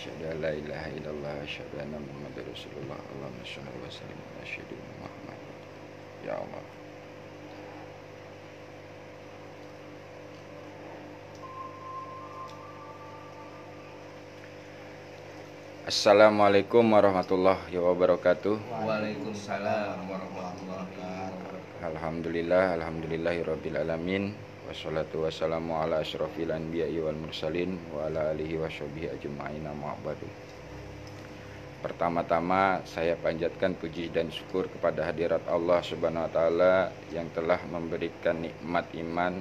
asyhadu an la ilaha illallah wa asyhadu anna muhammadar rasulullah. Allahumma shalli wa sallim ala sayyidina Muhammad. Ya Allah. Assalamualaikum warahmatullahi wabarakatuh. Waalaikumsalam warahmatullahi wabarakatuh. Alhamdulillahirabbil alamin. Wassalatu wassalamu ala asyrofil anbiya'i wal mursalin wa ala alihi washabihi ajma'in, amma ba'du. Pertama-tama saya panjatkan puji dan syukur kepada hadirat Allah Subhanahu wa taala yang telah memberikan nikmat iman,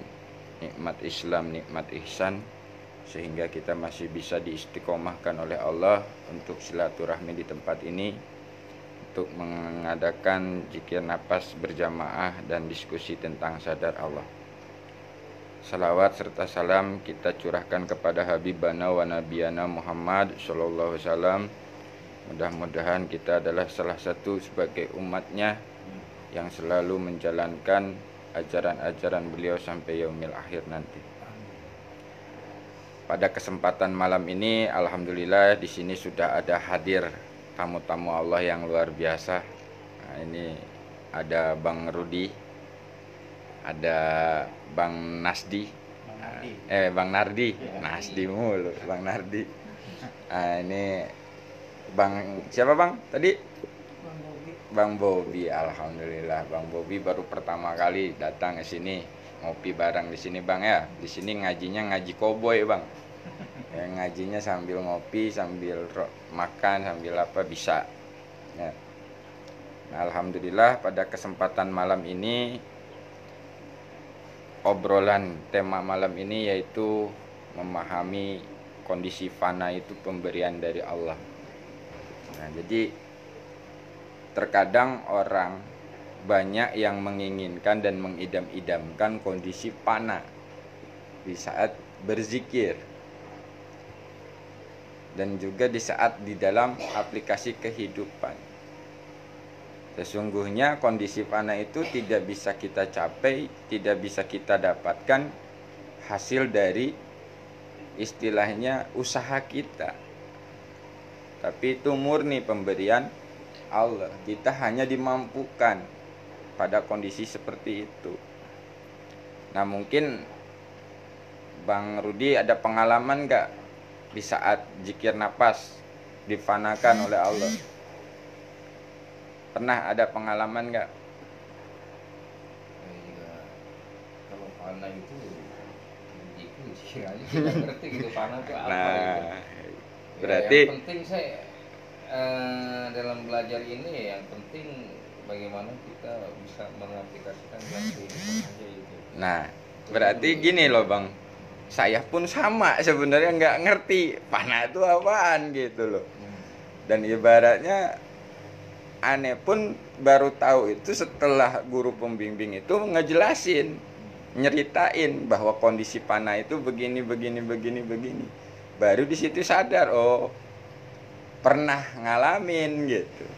nikmat Islam, nikmat ihsan, sehingga kita masih bisa diistiqomahkan oleh Allah untuk silaturahmi di tempat ini, untuk mengadakan zikir nafas berjamaah dan diskusi tentang sadar Allah. Salawat serta salam kita curahkan kepada Habibana wa Nabiyana Muhammad sallallahu alaihi wasallam. Mudah-mudahan kita adalah salah satu sebagai umatnya yang selalu menjalankan ajaran-ajaran beliau sampai yaumil akhir nanti. Pada kesempatan malam ini, alhamdulillah di sini sudah ada hadir tamu-tamu Allah yang luar biasa. Nah, ini ada Bang Rudi, ada Bang Nasdi, Bang Nardi, Nasdi mulu, Bang Nardi. Nah, ini Bang siapa Bang tadi? Bang Bobi. Alhamdulillah Bang Bobi baru pertama kali datang ke sini. Ngopi bareng di sini Bang ya. Di sini ngajinya ngaji koboi Bang. Ya, ngajinya sambil ngopi, sambil makan, sambil apa bisa. Ya. Nah, alhamdulillah pada kesempatan malam ini obrolan tema malam ini yaitu memahami kondisi fana itu pemberian dari Allah. Nah, jadi terkadang orang banyak yang menginginkan dan mengidam-idamkan kondisi fana di saat berzikir dan juga di saat di dalam aplikasi kehidupan. Sesungguhnya kondisi fana itu tidak bisa kita capai, tidak bisa kita dapatkan hasil dari istilahnya usaha kita, tapi itu murni pemberian Allah. Kita hanya dimampukan pada kondisi seperti itu. Nah, mungkin Bang Rudi ada pengalaman gak di saat zikir nafas difanakan oleh Allah? Pernah ada pengalaman gak? Ya, kalau fana itu zikir aja kita ngerti gitu fana itu apa gitu. Berarti yang penting saya dalam belajar ini yang penting bagaimana kita bisa mengaplikasikan dalam kehidupan aja gitu. Nah, berarti gini loh Bang, saya pun sama sebenarnya nggak ngerti fana itu apaan gitu loh. Dan ibaratnya aneh pun baru tahu itu setelah guru pembimbing itu ngejelasin, nyeritain bahwa kondisi fana itu begini. Baru di situ sadar, oh pernah ngalamin gitu.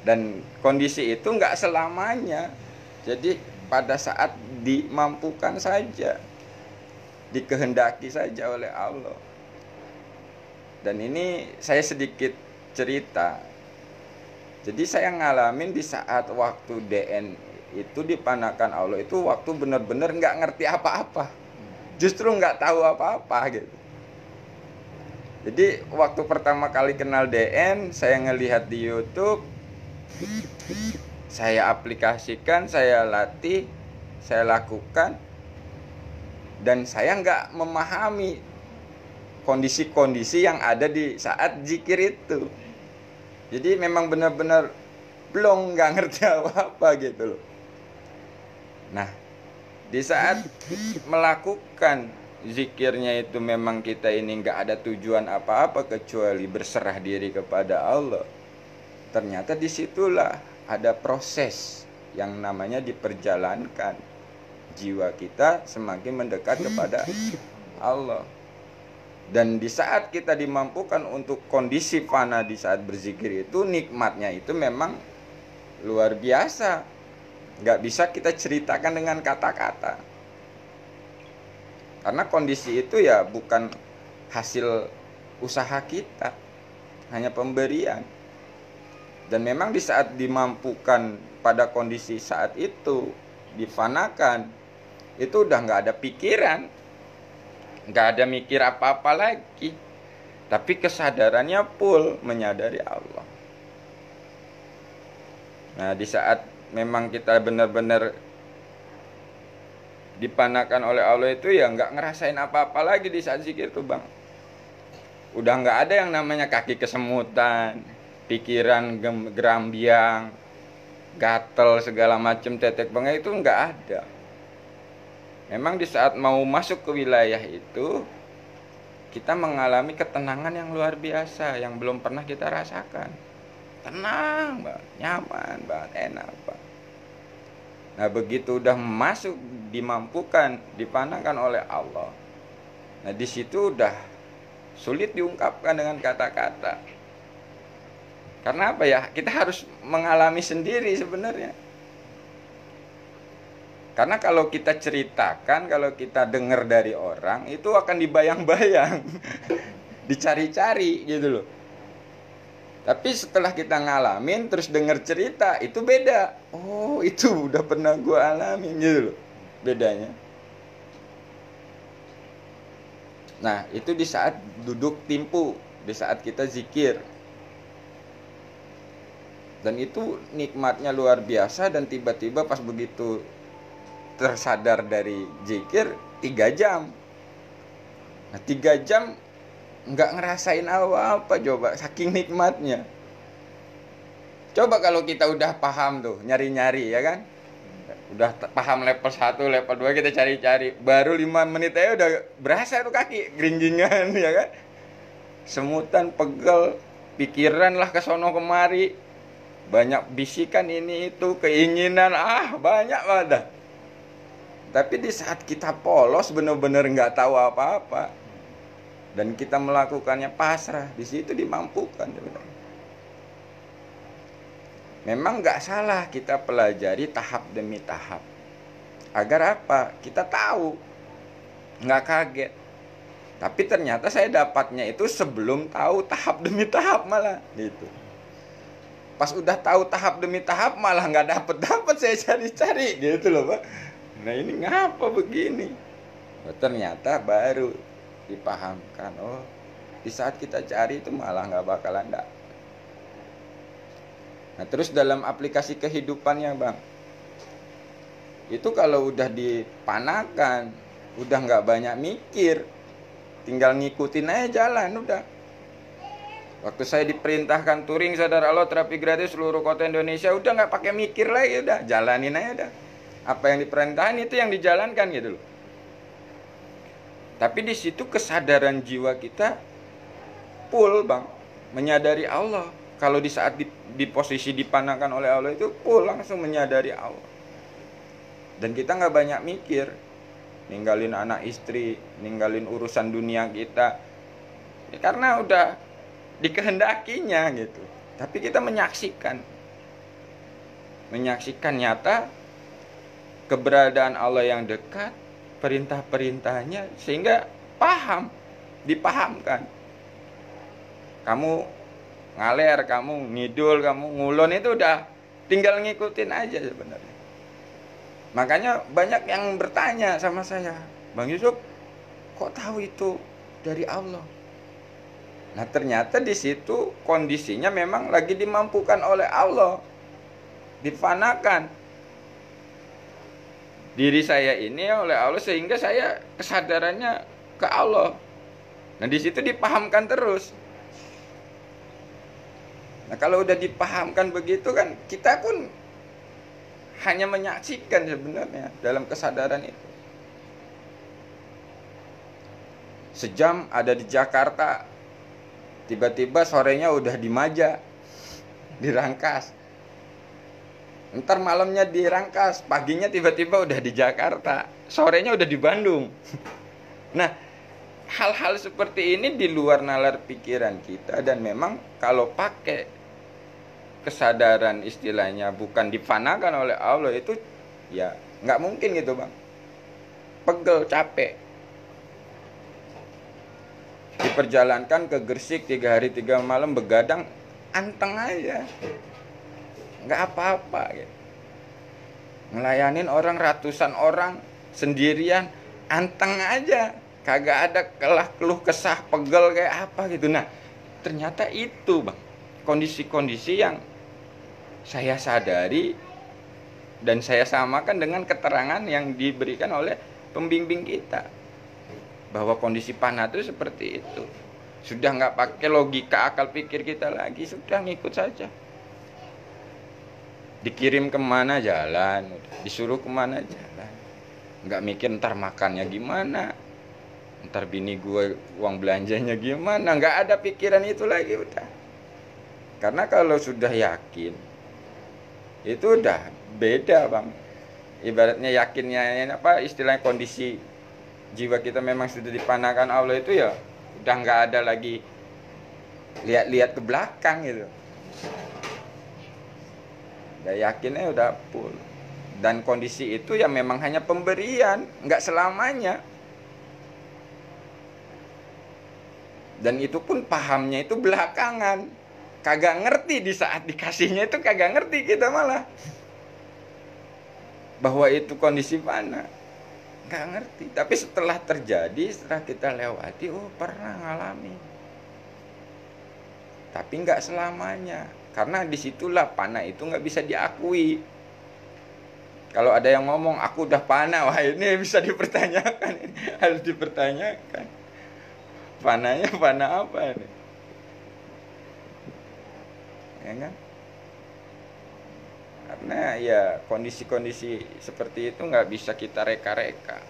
Dan kondisi itu nggak selamanya. Jadi pada saat dimampukan saja, dikehendaki saja oleh Allah. Dan ini saya sedikit cerita. Jadi saya ngalamin di saat waktu DN itu dipanakan Allah itu waktu benar-benar nggak ngerti apa-apa. Justru nggak tahu apa-apa gitu. Jadi waktu pertama kali kenal DN, saya ngelihat di YouTube, saya aplikasikan, saya latih, saya lakukan, dan saya nggak memahami kondisi-kondisi yang ada di saat zikir itu. Jadi memang benar-benar belum nggak ngerti apa-apa gitu loh. Nah, di saat melakukan zikirnya itu memang kita ini nggak ada tujuan apa-apa kecuali berserah diri kepada Allah. Ternyata disitulah ada proses yang namanya diperjalankan. Jiwa kita semakin mendekat kepada Allah. Dan di saat kita dimampukan untuk kondisi fana di saat berzikir itu, nikmatnya itu memang luar biasa. Nggak bisa kita ceritakan dengan kata-kata. Karena kondisi itu ya bukan hasil usaha kita, hanya pemberian. Dan memang di saat dimampukan pada kondisi saat itu, difanakan, itu udah nggak ada pikiran, nggak ada mikir apa-apa lagi, tapi kesadarannya full menyadari Allah. Nah, di saat memang kita benar-benar dipanakan oleh Allah itu, ya nggak ngerasain apa-apa lagi di saat zikir tuh bang. Udah nggak ada yang namanya kaki kesemutan, pikiran gerambiang, gatel segala macam, tetek bengek, itu nggak ada. Memang di saat mau masuk ke wilayah itu, kita mengalami ketenangan yang luar biasa yang belum pernah kita rasakan. Tenang banget, nyaman banget, enak banget. Nah, begitu udah masuk, dimampukan, dipanakan oleh Allah, nah di situ udah sulit diungkapkan dengan kata-kata. Karena apa ya? Kita harus mengalami sendiri sebenarnya. Karena kalau kita ceritakan, kalau kita dengar dari orang, itu akan dibayang-bayang, dicari-cari gitu loh. Tapi setelah kita ngalamin, terus dengar cerita, itu beda. Oh, itu udah pernah gue alamin gitu loh, bedanya. Nah, itu di saat duduk timpu, di saat kita zikir. Dan itu nikmatnya luar biasa, dan tiba-tiba pas begitu tersadar dari zikir 3 jam. Nah, 3 jam nggak ngerasain apa-apa, coba, saking nikmatnya. Coba kalau kita udah paham tuh, nyari-nyari ya kan, udah paham level 1, level 2, kita cari-cari, baru 5 menit aja udah berasa tuh kaki geringgingan ya kan, semutan, pegel, pikiran lah kesono kemari, banyak bisikan ini itu, keinginan, banyak banget. Tapi di saat kita polos, bener-bener nggak tahu apa-apa, dan kita melakukannya pasrah, di situ dimampukan sebenarnya. Memang nggak salah kita pelajari tahap demi tahap. Agar apa? Kita tahu, nggak kaget. Tapi ternyata saya dapatnya itu sebelum tahu tahap demi tahap malah gitu. Pas udah tahu tahap demi tahap malah nggak dapet saya cari-cari gitu loh Pak. Nah ini ngapa begini? Oh, ternyata baru dipahamkan, oh di saat kita cari itu malah nggak bakalan dapet. Nah terus dalam aplikasi kehidupannya bang, itu kalau udah dipanakan, udah nggak banyak mikir, tinggal ngikutin aja jalan udah. Waktu saya diperintahkan touring sadar Allah terapi gratis seluruh kota Indonesia, udah nggak pakai mikir lagi, udah jalanin aja udah. Apa yang diperintahkan itu yang dijalankan gitu loh. Tapi di situ kesadaran jiwa kita full bang, menyadari Allah. Kalau di saat di posisi dipanakan oleh Allah itu full, langsung menyadari Allah. Dan kita nggak banyak mikir, ninggalin anak istri, ninggalin urusan dunia kita, ya, karena udah dikehendakinya gitu. Tapi kita menyaksikan nyata keberadaan Allah yang dekat, perintah-perintahnya, sehingga dipahamkan. Kamu ngaler, kamu ngidul, kamu ngulon, itu udah tinggal ngikutin aja sebenarnya. Makanya banyak yang bertanya sama saya, Bang Yusuf, kok tahu itu dari Allah? Nah ternyata di situ kondisinya memang lagi dimampukan oleh Allah, difanakan diri saya ini oleh Allah, sehingga saya kesadarannya ke Allah. Nah di situ dipahamkan terus. Nah kalau udah dipahamkan begitu kan, kita pun hanya menyaksikan sebenarnya dalam kesadaran itu. Sejam ada di Jakarta, tiba-tiba sorenya udah di Maja, di Rangkas. Ntar malamnya di Rangkas, paginya tiba-tiba udah di Jakarta, sorenya udah di Bandung. Nah, hal-hal seperti ini di luar nalar pikiran kita, dan memang kalau pakai kesadaran istilahnya bukan difanakan oleh Allah, itu ya nggak mungkin gitu bang. Pegel, capek. diperjalankan ke Gresik 3 hari 3 malam begadang, anteng aja, nggak apa-apa gitu. Ngelayanin orang ratusan orang sendirian, anteng aja, kagak ada keluh kesah pegel kayak apa gitu. Nah ternyata itu bang kondisi-kondisi yang saya sadari dan saya samakan dengan keterangan yang diberikan oleh pembimbing kita, bahwa kondisi panah itu seperti itu. Sudah nggak pakai logika akal pikir kita lagi, sudah ngikut saja. Dikirim kemana jalan, disuruh kemana jalan, nggak mikir ntar makannya gimana, ntar bini gue uang belanjanya gimana, nggak ada pikiran itu lagi udah. Karena kalau sudah yakin itu udah beda bang. Ibaratnya yakinnya apa istilahnya, kondisi jiwa kita memang sudah dipanahkan Allah itu ya udah nggak ada lagi lihat-lihat ke belakang gitu. Udah yakinnya udah full. Dan kondisi itu ya memang hanya pemberian, nggak selamanya. Dan itu pun pahamnya itu belakangan, kagak ngerti di saat dikasihnya itu, kagak ngerti kita malah bahwa itu kondisi panah, nggak ngerti. Tapi setelah terjadi, setelah kita lewati, oh pernah ngalami. Tapi nggak selamanya, karena disitulah panah itu nggak bisa diakui. Kalau ada yang ngomong aku udah panah, wah ini bisa dipertanyakan, ini harus dipertanyakan. Panahnya panah apa ini? Ya kan? Karena ya kondisi-kondisi seperti itu nggak bisa kita reka-reka.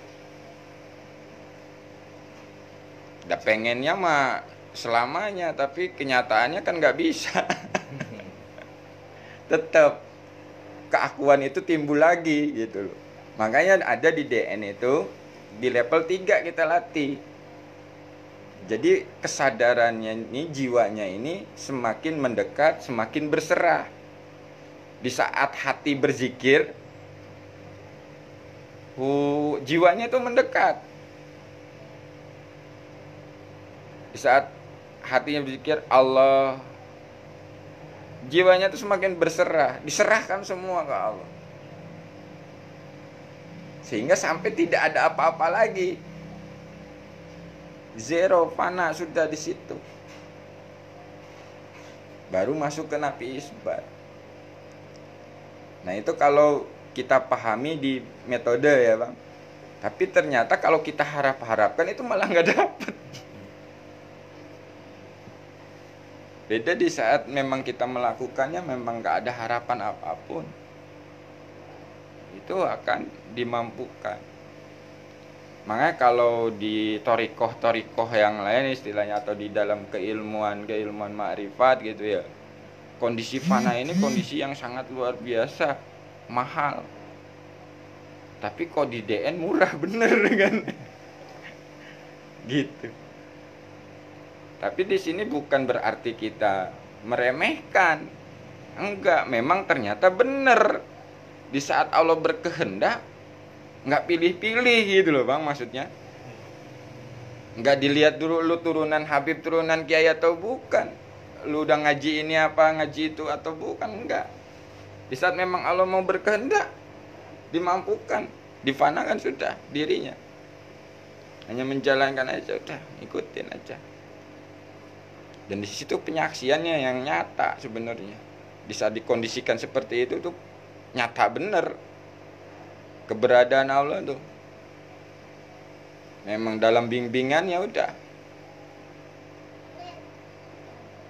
Udah pengennya mah selamanya, tapi kenyataannya kan nggak bisa. Tetap keakuan itu timbul lagi gitu loh. Makanya ada di DN itu di level 3 kita latih. Jadi kesadarannya ini, jiwanya ini semakin mendekat, semakin berserah. Di saat hati berzikir, jiwanya itu mendekat. Di saat hatinya berzikir Allah, jiwanya itu semakin berserah, diserahkan semua ke Allah. Sehingga sampai tidak ada apa-apa lagi. Zero, fana sudah di situ. Baru masuk ke nafi isbat. Nah itu kalau kita pahami di metode ya bang. Tapi ternyata kalau kita harap-harapkan itu malah nggak dapet. Beda di saat memang kita melakukannya memang nggak ada harapan apapun, itu akan dimampukan. Makanya kalau di torikoh yang lain istilahnya, atau di dalam keilmuan ma'rifat gitu ya, kondisi fana ini kondisi yang sangat luar biasa mahal. Tapi kok di DN murah bener kan? Gitu. Tapi di sini bukan berarti kita meremehkan. Enggak, memang ternyata bener. Di saat Allah berkehendak, nggak pilih-pilih gitu loh bang, maksudnya. Nggak dilihat dulu lu turunan Habib, turunan Kiai atau bukan. Lu udah ngaji ini apa, ngaji itu atau bukan, enggak. Di saat memang Allah mau berkehendak, dimampukan, difanakan sudah dirinya. Hanya menjalankan aja, udah ikutin aja. Dan di situ penyaksiannya yang nyata sebenarnya. Di saat dikondisikan seperti itu tuh nyata bener keberadaan Allah tuh. Memang dalam bimbingan ya udah.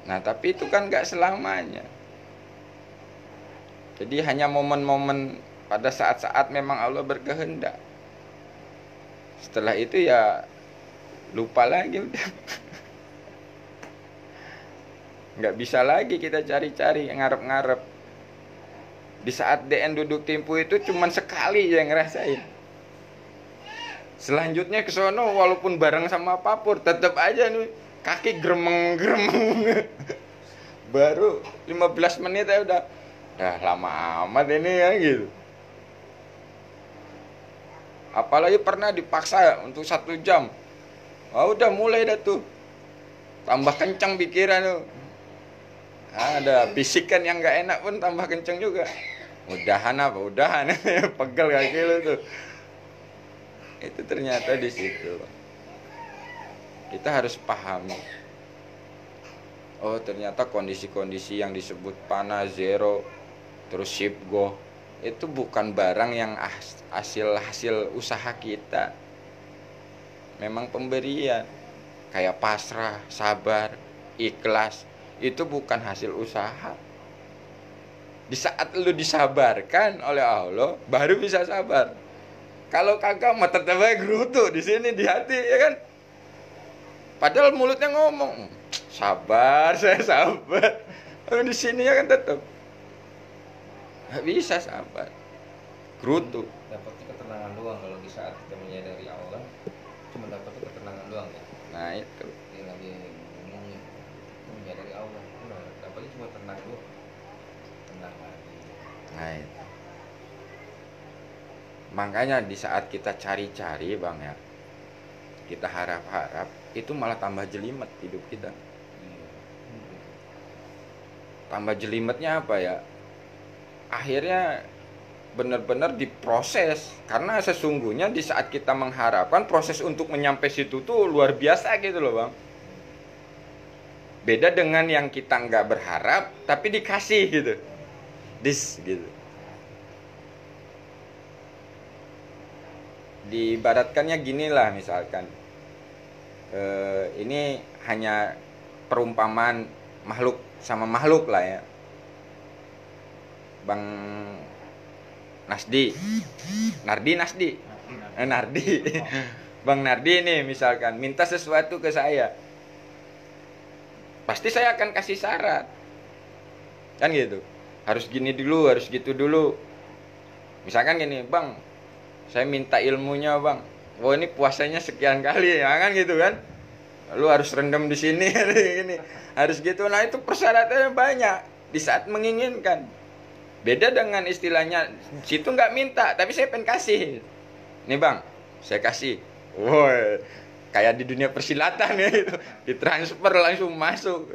Nah tapi itu kan gak selamanya. Jadi hanya momen-momen pada saat-saat memang Allah berkehendak. Setelah itu ya lupa lagi udah. Nggak bisa lagi kita cari-cari ngarep-ngarep. Di saat DN duduk timpu itu cuman sekali yang ngerasain. Selanjutnya ke sono walaupun bareng sama Papur tetap aja nih kaki gremeng-gremeng. Baru 15 menit ya udah lama amat ini ya gitu. Apalagi pernah dipaksa untuk 1 jam. Udah mulai dah tuh tambah kencang pikiran tuh. Ada bisikan yang nggak enak pun tambah kencang juga. Udahan apa? Udahan. Pegel kaki lu tuh. Itu ternyata di situ. Kita harus pahami. Oh, ternyata kondisi-kondisi yang disebut panah zero, terus ship go, itu bukan barang yang hasil usaha kita. Memang pemberian. Kayak pasrah, sabar, ikhlas, itu bukan hasil usaha. Di saat lu disabarkan oleh Allah, baru bisa sabar. Kalau kagak mah tetep aja gerutu di sini di hati, ya kan? Padahal mulutnya ngomong, sabar, saya sabar. Tapi di sini ya kan tetap nggak bisa sabar, gerutu. Dapatnya ketenangan doang kalau di saat kita menyadari Allah, cuma dapatnya ketenangan doang ya. Nah itu. Dia lagi ngomong menyadari Allah, udah dapatnya cuma tenang doang, tenang lagi. Nah itu. Makanya di saat kita cari-cari bang ya, kita harap-harap, itu malah tambah jelimet hidup kita. Tambah jelimetnya apa ya? Akhirnya benar-benar diproses. Karena sesungguhnya di saat kita mengharapkan, proses untuk menyampai situ tuh luar biasa gitu loh bang. Beda dengan yang kita nggak berharap tapi dikasih gitu. Gitu. Diibaratkannya gini lah misalkan, ini hanya perumpamaan makhluk sama makhluk lah ya. Bang Nardi. Bang Nardi nih misalkan minta sesuatu ke saya, pasti saya akan kasih syarat kan gitu, harus gini dulu, harus gitu dulu. Misalkan gini, bang, saya minta ilmunya bang, wah ini puasanya sekian kali ya kan gitu kan, lu harus rendam di sini gini, harus gitu. Nah itu persyaratannya banyak di saat menginginkan. Beda dengan istilahnya situ nggak minta tapi saya pengen kasih, nih bang saya kasih, woi kayak di dunia persilatan ya itu, ditransfer langsung masuk.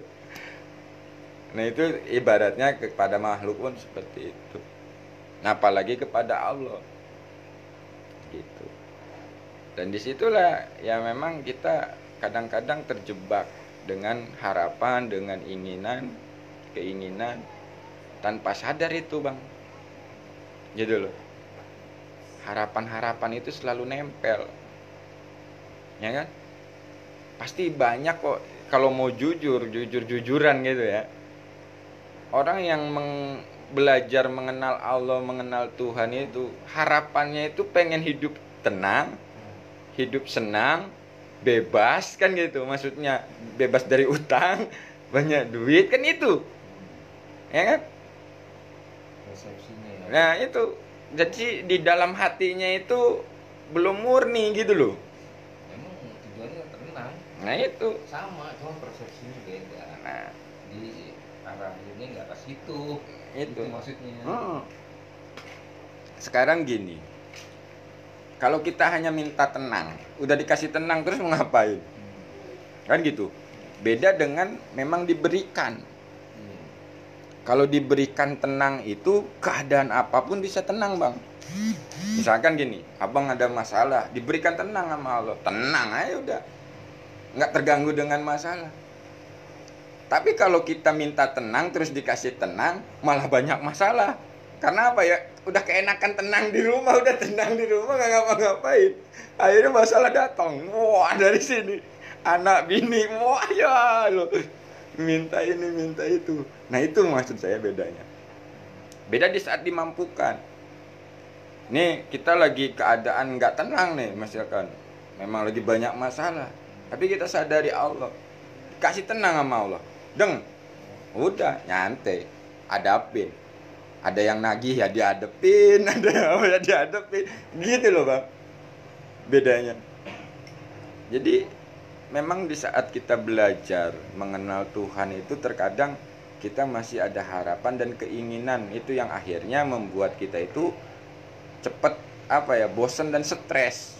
Nah itu ibaratnya kepada makhluk pun seperti itu, nah apalagi kepada Allah gitu. Dan disitulah ya memang kita kadang-kadang terjebak dengan harapan, dengan keinginan tanpa sadar itu bang, gitu loh. Harapan-harapan itu selalu nempel, ya kan? Pasti banyak kok kalau mau jujur-jujuran gitu ya. Orang yang belajar mengenal Allah, mengenal Tuhan itu harapannya itu pengen hidup tenang, hidup senang, bebas kan gitu. Maksudnya bebas dari utang, banyak duit kan itu, ya kan? Persepsinya ya. Nah itu, jadi di dalam hatinya itu belum murni gitu loh. Memang tujuannya tenang. Nah itu. Sama, cuma persepsinya beda. Nah Di arahinnya nggak ke situ. itu maksudnya. Sekarang gini, kalau kita hanya minta tenang, udah dikasih tenang terus mau ngapain? Kan gitu. Beda dengan memang diberikan. Kalau diberikan tenang itu keadaan apapun bisa tenang bang. Misalkan gini, abang ada masalah, diberikan tenang sama Allah, tenang aja udah, nggak terganggu dengan masalah. Tapi kalau kita minta tenang terus dikasih tenang, malah banyak masalah. Karena apa ya? Udah keenakan tenang di rumah, udah tenang di rumah nggak ngapa-ngapain. Akhirnya masalah datang. Wah dari sini, anak bini, wah ya lo, minta ini minta itu. Nah itu maksud saya bedanya. Beda di saat dimampukan. Nih kita lagi keadaan nggak tenang nih, misalkan memang lagi banyak masalah, tapi kita sadari Allah, kasih tenang sama Allah. Udah nyantai, adapin. Ada yang nagih ya diadepin, ada yang diadepin, gitu loh bang. Bedanya. Jadi memang di saat kita belajar mengenal Tuhan itu terkadang kita masih ada harapan dan keinginan itu yang akhirnya membuat kita itu cepet bosan dan stres.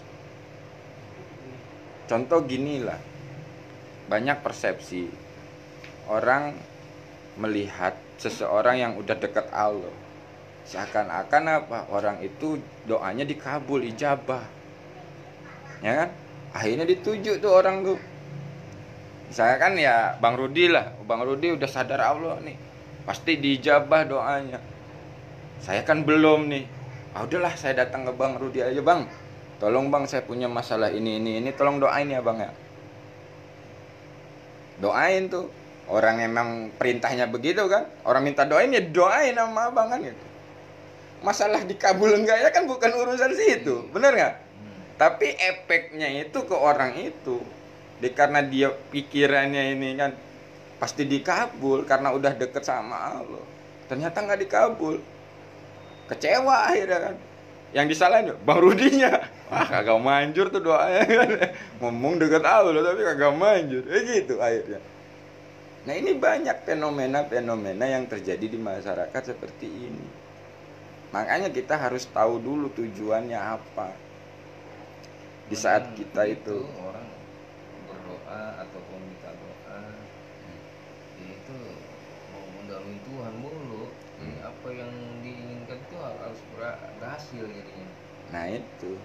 Contoh gini lah, banyak persepsi orang melihat seseorang yang udah dekat Allah seakan-akan apa, orang itu doanya dikabul, ijabah, ya kan? Akhirnya dituju tuh orang tuh. Misalnya kan ya Bang Rudi lah, Bang Rudi udah sadar Allah nih, pasti diijabah doanya. Saya kan belum nih. Ah udahlah, saya datang ke Bang Rudi aja, Bang. Tolong Bang, saya punya masalah ini, tolong doain ya Bang ya. Doain tuh. Orang emang perintahnya begitu kan. Orang minta doain ya doain sama Abang kan gitu. Masalah dikabul enggaknya kan bukan urusan situ, bener nggak? Tapi efeknya itu ke orang itu. Karena dia pikirannya ini kan pasti dikabul karena udah deket sama Allah. Ternyata nggak dikabul. Kecewa akhirnya kan. Yang disalahin Bang Rudinya. Wah kagak manjur tuh doanya kan. Ngomong deket Allah tapi kagak manjur. Gitu akhirnya. Nah ini banyak fenomena-fenomena yang terjadi di masyarakat seperti ini. Makanya kita harus tahu dulu tujuannya apa. Di saat kita itu orang berdoa ataupun minta doa, itu mau mendalui Tuhan mulu. Apa yang diinginkan itu harus berhasil jadinya. Nah itu.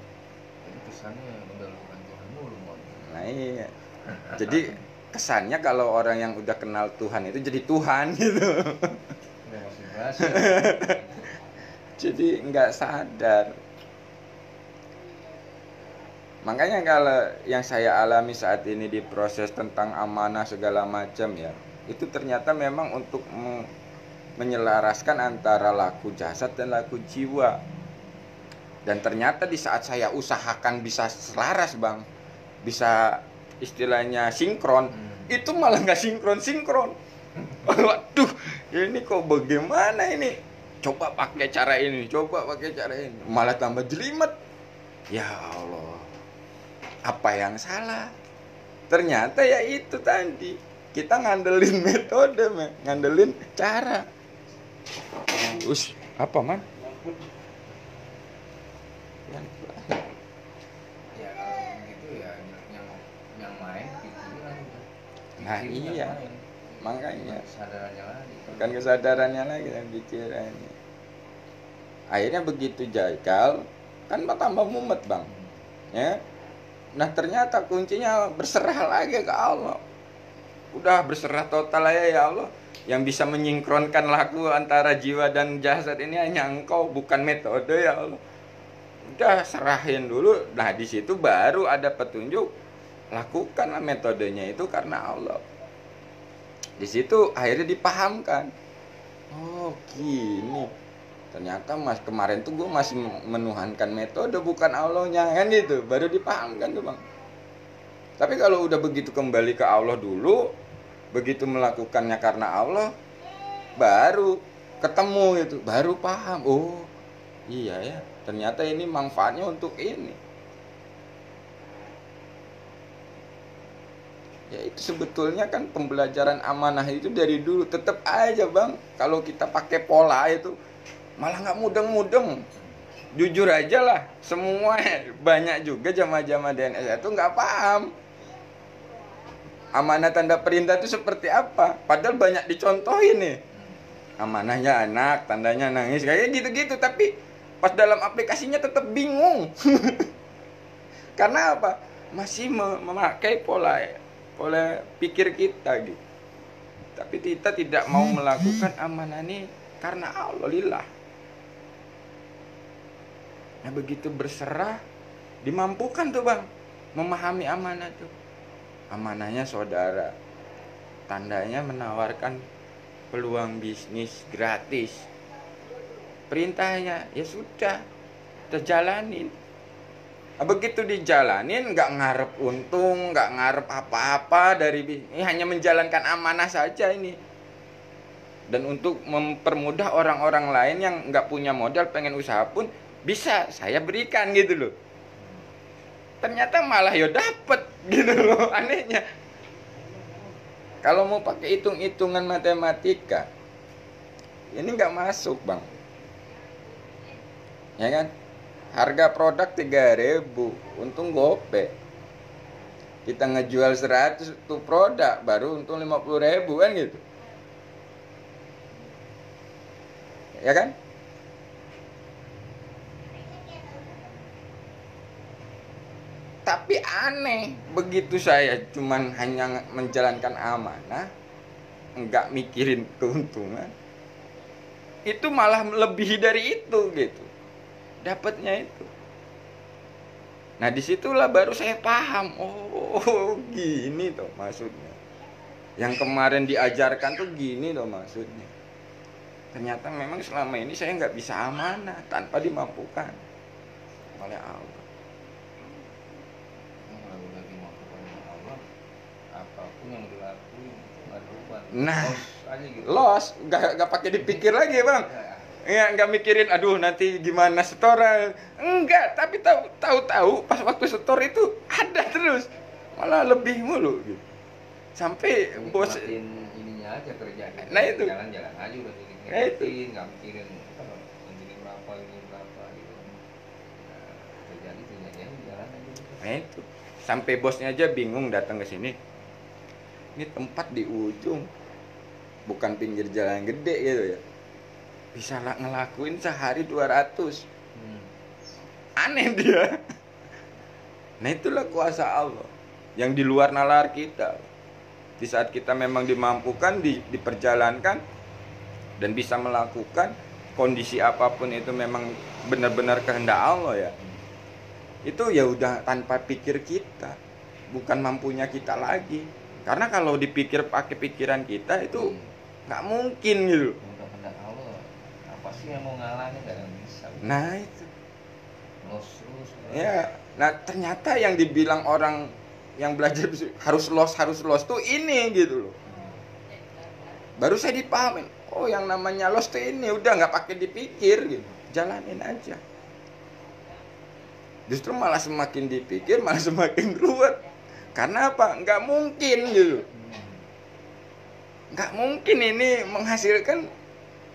Jadi kesannya mendalui Tuhan mulu. Nah iya. Jadi kesannya kalau orang yang udah kenal Tuhan itu jadi Tuhan gitu. Masih berhasil. Jadi nggak sadar. Makanya kalau yang saya alami saat ini di proses tentang amanah segala macam ya, itu ternyata memang untuk menyelaraskan antara laku jasad dan laku jiwa. Dan ternyata di saat saya usahakan bisa selaras Bang, bisa istilahnya sinkron, itu malah nggak sinkron. Waduh, ini kok bagaimana ini? Coba pakai cara ini, malah tambah jelimet. Ya Allah, apa yang salah? Ternyata ya itu tadi, kita ngandelin metode, ngandelin cara. Apa man? Ya kalau begitu ya yang main pikiran. Nah iya, makanya kesadarannya lagi. bukan kesadarannya lagi dan pikirannya. Akhirnya begitu jagal, kan tambah mumet Bang. Ya. Nah ternyata kuncinya berserah lagi ke Allah. Udah berserah total aja ya Allah. Yang bisa menyinkronkan laku antara jiwa dan jasad ini hanya Engkau, bukan metode ya Allah. Udah serahin dulu. Nah di situ baru ada petunjuk. Lakukanlah metodenya itu karena Allah. Di situ akhirnya dipahamkan. Oh gini. Ternyata kemarin tuh gue masih menuhankan metode bukan Allahnya kan itu. Baru dipahamkan tuh Bang. Tapi kalau udah begitu kembali ke Allah dulu, begitu melakukannya karena Allah, baru ketemu itu, baru paham. Oh iya ya, ternyata ini manfaatnya untuk ini. Ya itu sebetulnya kan pembelajaran amanah itu dari dulu. Tetap aja Bang, kalau kita pakai pola itu malah nggak mudeng-mudeng. Jujur aja lah, semua banyak juga jamaah-jamaah DNS itu nggak paham amanah tanda perintah itu seperti apa. Padahal banyak dicontohin nih. Amanahnya anak, tandanya nangis, kayak gitu-gitu. Tapi pas dalam aplikasinya tetap bingung. Karena apa? Masih memakai pola pikir kita gitu. Tapi kita tidak mau melakukan amanah ini karena Allah lillah. Nah begitu berserah, dimampukan tuh Bang memahami amanah tuh. Amanahnya saudara, tandanya menawarkan peluang bisnis gratis. Perintahnya ya sudah terjalanin. Nah, begitu dijalanin nggak ngarep untung, nggak ngarep apa-apa dari ini, hanya menjalankan amanah saja ini. Dan untuk mempermudah orang-orang lain yang nggak punya modal pengen usaha pun bisa saya berikan gitu loh. Ternyata malah ya dapet gitu loh, anehnya. Kalau mau pakai hitung-hitungan matematika, ini nggak masuk Bang. Ya kan? Harga produk 3.000, untung gope. Kita ngejual 100 tuh produk baru untung 50.000 kan gitu. Ya kan? Tapi aneh, begitu saya cuman hanya menjalankan amanah, enggak mikirin keuntungan, itu malah lebih dari itu gitu. Dapatnya itu. Nah disitulah baru saya paham, oh gini tuh maksudnya. Yang kemarin diajarkan tuh gini tuh maksudnya. Ternyata memang selama ini saya nggak bisa amanah tanpa dimampukan oleh Allah. Kalau udah dimampukan oleh Allah, apapun yang dilakuin itu nggak ada beban. Nah, Loss aja gitu. Loss, nggak pakai dipikir lagi bang. Ya nggak mikirin, aduh nanti gimana setoran. Enggak, tapi tahu pas waktu setor itu ada terus, malah lebih mulu gitu. Sampai bos ininya aja kerjanya. Nah, itu. Jalan-jalan aja udah Nah, itu. nggak mikirin ini berapa gitu. Nah, terjadi jalan aja. Nah itu. Sampai bosnya aja bingung datang ke sini. Ini tempat di ujung, bukan pinggir jalan gede gitu ya. Bisa ngelakuin sehari 200. Aneh dia. Nah itulah kuasa Allah yang di luar nalar kita. Di saat kita memang dimampukan, diperjalankan dan bisa melakukan, kondisi apapun itu memang benar-benar kehendak Allah ya. Itu ya udah tanpa pikir kita, bukan mampunya kita lagi. Karena kalau dipikir pakai pikiran kita itu nggak mungkin gitu. Kehendak Allah, apa sih yang mau ngalahnya nggak bisa. Nah itu. Loss terus. Ya, nah ternyata yang dibilang orang yang belajar harus loss tuh ini gitu loh. Baru saya dipahamin, oh yang namanya loss tuh ini, udah nggak pakai dipikir gitu, jalanin aja. Justru malah semakin dipikir malah semakin ruwet. Karena apa? Nggak mungkin gitu. Nggak mungkin ini menghasilkan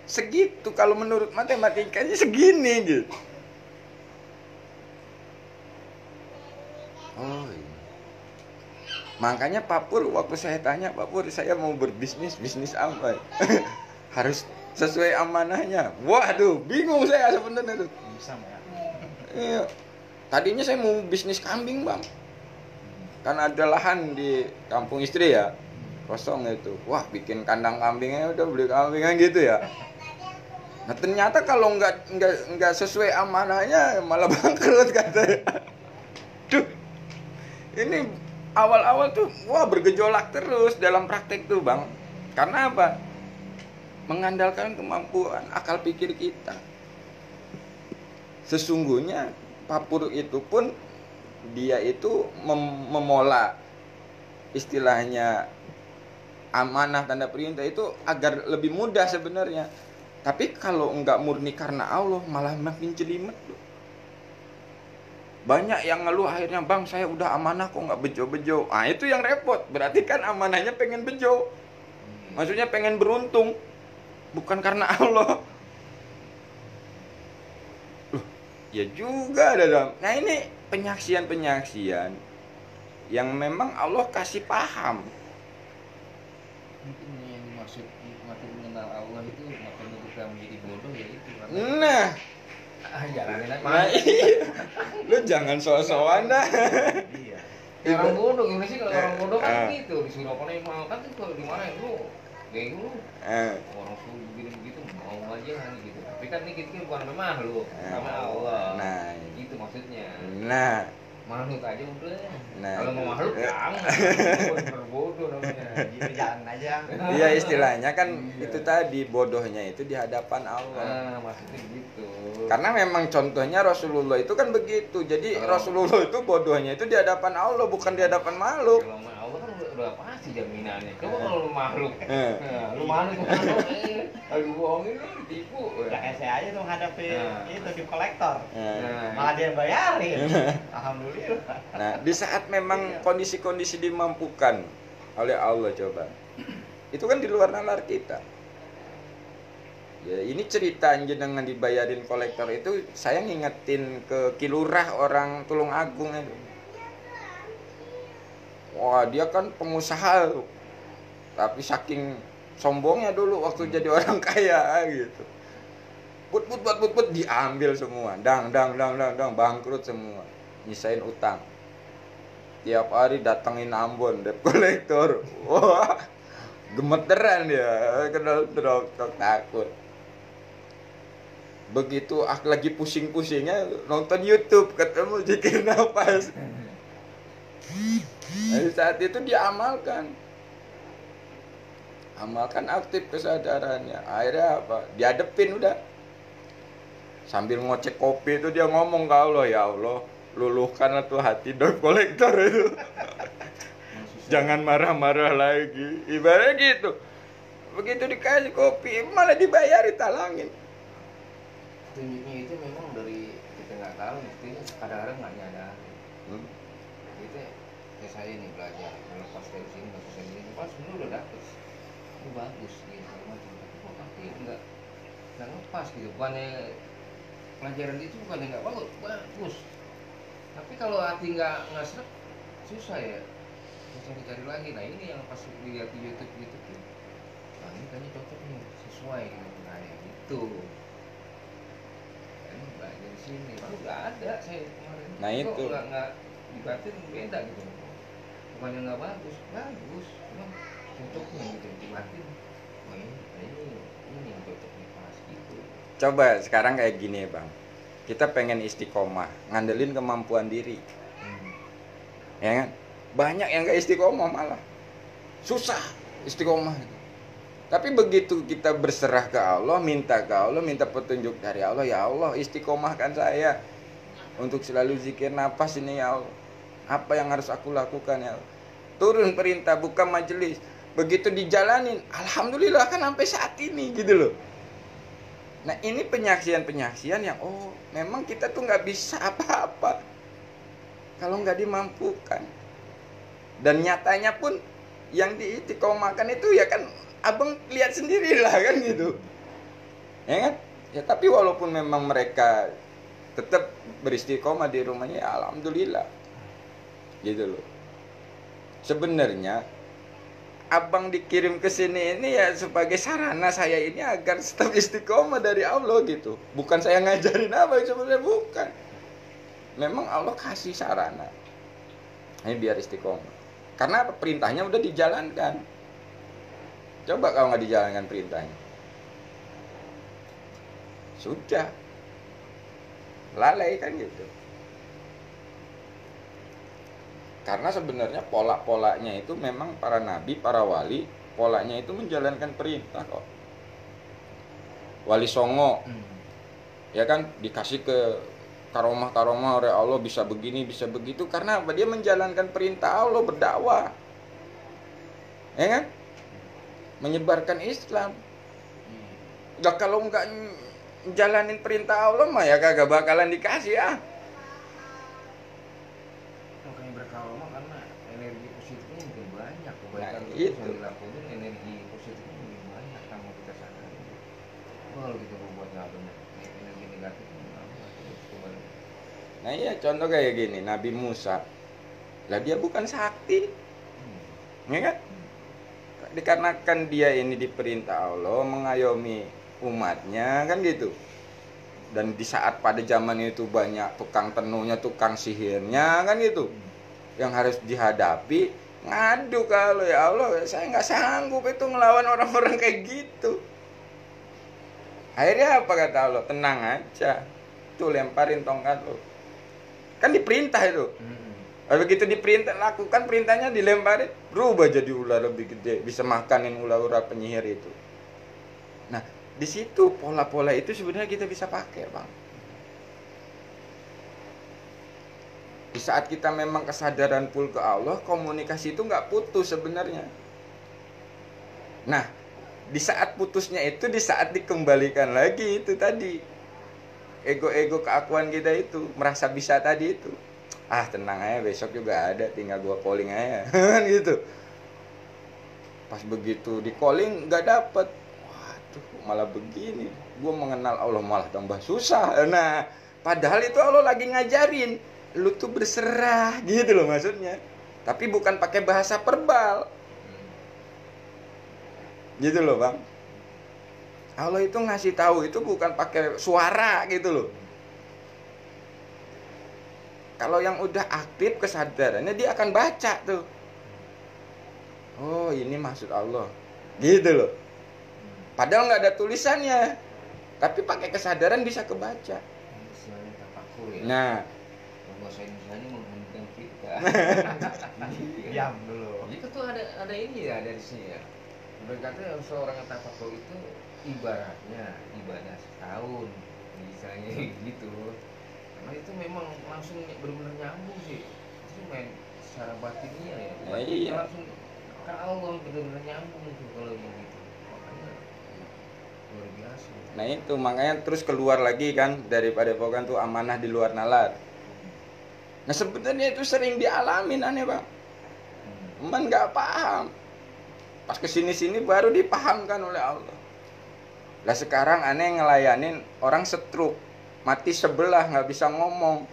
segitu, kalau menurut matematikanya segini gitu. Oh iya. Makanya Pak Pur, waktu saya tanya, Pak Pur saya mau berbisnis, bisnis apa? Harus sesuai amanahnya. Waduh, bingung saya sebenarnya tuh. Bisa ya. Iya. Tadinya saya mau bisnis kambing bang. Kan ada lahan di kampung istri ya, kosong itu. Wah bikin kandang kambingnya, udah beli kambingan gitu ya. Nah ternyata kalau nggak sesuai amanahnya malah bangkrut katanya. Duh. Ini awal-awal tuh wah bergejolak terus dalam praktek tuh bang. Karena apa? Mengandalkan kemampuan akal pikir kita. Sesungguhnya Pak Pur itu pun dia itu memola istilahnya amanah tanda perintah itu agar lebih mudah sebenarnya. Tapi kalau enggak murni karena Allah malah makin jelimet loh. Banyak yang ngeluh akhirnya, bang saya udah amanah kok nggak bejo-bejo. Ah itu yang repot, berarti kan amanahnya pengen bejo. Maksudnya pengen beruntung, bukan karena Allah. Ya juga ada dong. Nah ini penyaksian yang memang Allah kasih paham. Mungkin yang dimaksud mengenal Allah itu makin kita menjadi bodoh ya itu. Nah, Jalanin aja. nah iya. Lu jangan so-soan dah. Iya. Orang bodoh gimana sih kalau orang bodoh kan gitu disuruh apa nih mau kan tuh kalau di mana lu kayak lu orang suruh begitu mau aja kan gitu. Tapi kan ini gitu bukan memang lu sama Allah. Nah, itu maksudnya. nah, Makhluk aja udah. Nah, kalau mau makhluk jangan. Berbodoh namanya. Gitu jangan aja. Iya istilahnya kan itu tadi bodohnya itu di hadapan Allah. Maksudnya gitu. Karena memang contohnya Rasulullah itu kan begitu. Jadi Rasulullah itu bodohnya itu di hadapan Allah bukan di hadapan makhluk. Kalau Allah kan udah pasti jaminannya. Coba kalau lu makhluk. Lu makhluk lu bohongin lu ditipu. Udah kayak saya aja tuh menghadapi itu di kolektor. Nah, Malah dia bayarin. Alhamdulillah. nah di saat memang kondisi-kondisi dimampukan oleh Allah coba. Itu kan di luar nalar kita. Ya ini cerita jenengan dibayarin kolektor itu saya ngingetin ke kilurah orang Tulung Agung itu. Wah, dia kan pengusaha, tapi saking sombongnya dulu waktu jadi orang kaya gitu. Put diambil semua, dang, bangkrut semua, nyisain utang. Tiap hari datengin Ambon, debt collector. Wah, gemeteran dia, kenal takut. Begitu lagi pusing-pusingnya nonton YouTube, ketemu zikir nafas. Nah, saat itu dia amalkan aktif kesadarannya. Akhirnya apa? Dihadepin udah. Sambil ngocek kopi itu dia ngomong ke Allah, ya Allah, luluhkanlah tuh hati debt collector itu. Jangan marah-marah lagi. Ibaratnya gitu. Begitu dikasih kopi, malah dibayar, ditalangin. Tunjuknya itu memang dari kita nggak tahu, mestinya kadang-kadang nggak nyadar. Kita kayak saya nih belajar melepas dari sini masuk sini, pas sebenarnya udah dapet, itu bagus gitu macam, tapi kok kaki nggak lepas gitu. Bukannya pelajaran itu bukannya nggak bagus, tapi kalau hati nggak seret, susah ya cari-cari lagi. Nah ini yang pas dilihat di YouTube gitu tuh, nah ini kayaknya cocok nih, sesuai gitu. Nah ya gitu, ini belajar di sini baru nggak ada saya kemarin. Nah kok itu nggak dibatin beda gitu, bukannya nggak bagus, cuma cocoknya gitu dibatin. Wah ini yang cocok nih pas gitu. coba sekarang kayak gini bang, kita pengen istiqomah, ngandelin kemampuan diri, ya kan? Banyak yang gak istiqomah, malah susah istiqomah. Tapi begitu kita berserah ke Allah, minta petunjuk dari Allah, ya Allah istiqomahkan saya untuk selalu zikir nafas ini ya Allah. Apa yang harus aku lakukan ya Allah? Turun perintah, buka majelis, begitu dijalanin, alhamdulillah kan sampai saat ini gitu loh. Nah ini penyaksian yang memang kita tuh nggak bisa apa-apa kalau nggak dimampukan. Dan nyatanya pun yang diistiqomahkan itu ya kan abang lihat sendirilah kan gitu, ya kan? Ya tapi walaupun memang mereka tetap beristiqomah di rumahnya, ya alhamdulillah gitu loh. Sebenarnya abang dikirim ke sini ini ya sebagai sarana saya ini agar tetap istiqomah dari Allah gitu. Bukan saya ngajarin apa, sebenarnya bukan. Memang Allah kasih sarana ini biar istiqomah. Karena perintahnya udah dijalankan. Coba kalau nggak dijalankan perintahnya, sudah lalai kan gitu. Karena sebenarnya pola-polanya itu memang para nabi, para wali, polanya itu menjalankan perintah kok. Wali Songo, ya kan, dikasih ke karomah oleh Allah, bisa begini, bisa begitu, karena apa? Dia menjalankan perintah Allah, berdakwah, ya kan, menyebarkan Islam. Nah, kalau nggak jalanin perintah Allah mah ya kagak bakalan dikasih ah. Makanya berkaromah karena energi positifnya mungkin banyak, kebaikan Nah, itu itu. dilakukan, energi positifnya mungkin banyak tanpa kita sadari. Kalau kita berbuat nggak benar, energi negatif Nah iya, contoh kayak gini, Nabi Musa, lah dia bukan sakti, ya kan? Dikarenakan dia ini diperintah Allah mengayomi umatnya kan gitu. Dan di saat pada zaman itu banyak tukang tenungnya, tukang sihirnya kan gitu, yang harus dihadapi, ngadu kalau ya Allah saya nggak sanggup itu ngelawan orang-orang kayak gitu. Akhirnya apa kata Allah? Tenang aja, tuh lemparin tongkat lo. Kan diperintah itu. Begitu diperintah, lakukan perintahnya, dilemparin, berubah jadi ular lebih gede, bisa makanin ular-ular penyihir itu. Nah, di situ pola-pola itu sebenarnya kita bisa pakai, Bang. Di saat kita memang kesadaran full ke Allah, komunikasi itu nggak putus sebenarnya. Nah, di saat putusnya itu, di saat dikembalikan lagi itu tadi, ego-ego keakuan kita itu, merasa bisa tadi itu. Ah tenang aja, besok juga ada, tinggal gua calling aja kan gitu. Pas begitu di calling nggak dapet, waduh malah begini, gua mengenal Allah malah tambah susah. Nah padahal itu Allah lagi ngajarin lu tuh berserah gitu loh maksudnya. Tapi bukan pakai bahasa verbal. Gitu loh, Bang. Allah itu ngasih tahu itu bukan pakai suara gitu loh. Kalau yang udah aktif kesadarannya, dia akan baca tuh. Oh, ini maksud Allah. Gitu loh. Padahal nggak ada tulisannya, tapi pakai kesadaran bisa kebaca. Istilahnya tafakur ya. Nah, bahasa Indonesia menghentikan kita. Diam dulu. Jadi tuh ada ini ya dari sini ya. Berkata seorang yang tafakur itu ibaratnya ibadah setahun, misalnya gitu. Karena itu memang langsung benar-benar nyambung sih. Itu main secara batinnya ya. Iya. Langsung kan Allah benar-benar nyambung tuh kalau yang gitu. Makanya luar biasa. nah itu makanya terus keluar lagi kan dari padepokan tuh amanah di luar nalar. Nah sebenarnya itu sering dialamin aneh Bang. Cuman nggak paham. Pas kesini-sini baru dipahamkan oleh Allah. Lah sekarang aneh ngelayanin orang stroke, mati sebelah nggak bisa ngomong.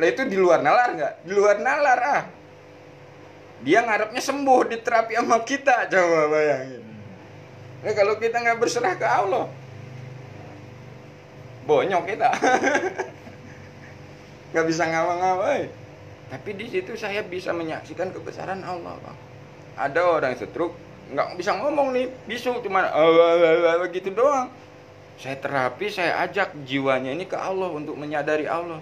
Lah itu di luar nalar nggak? Di luar nalar ah. Dia ngarepnya sembuh di terapi sama kita, coba bayangin. Nah kalau kita nggak berserah ke Allah, bonyok kita. Nggak bisa ngapa-ngapain. Tapi di situ saya bisa menyaksikan kebesaran Allah, Bang. Ada orang stroke nggak bisa ngomong nih, bisu cuma begitu doang. Saya terapi, saya ajak jiwanya ini ke Allah untuk menyadari Allah.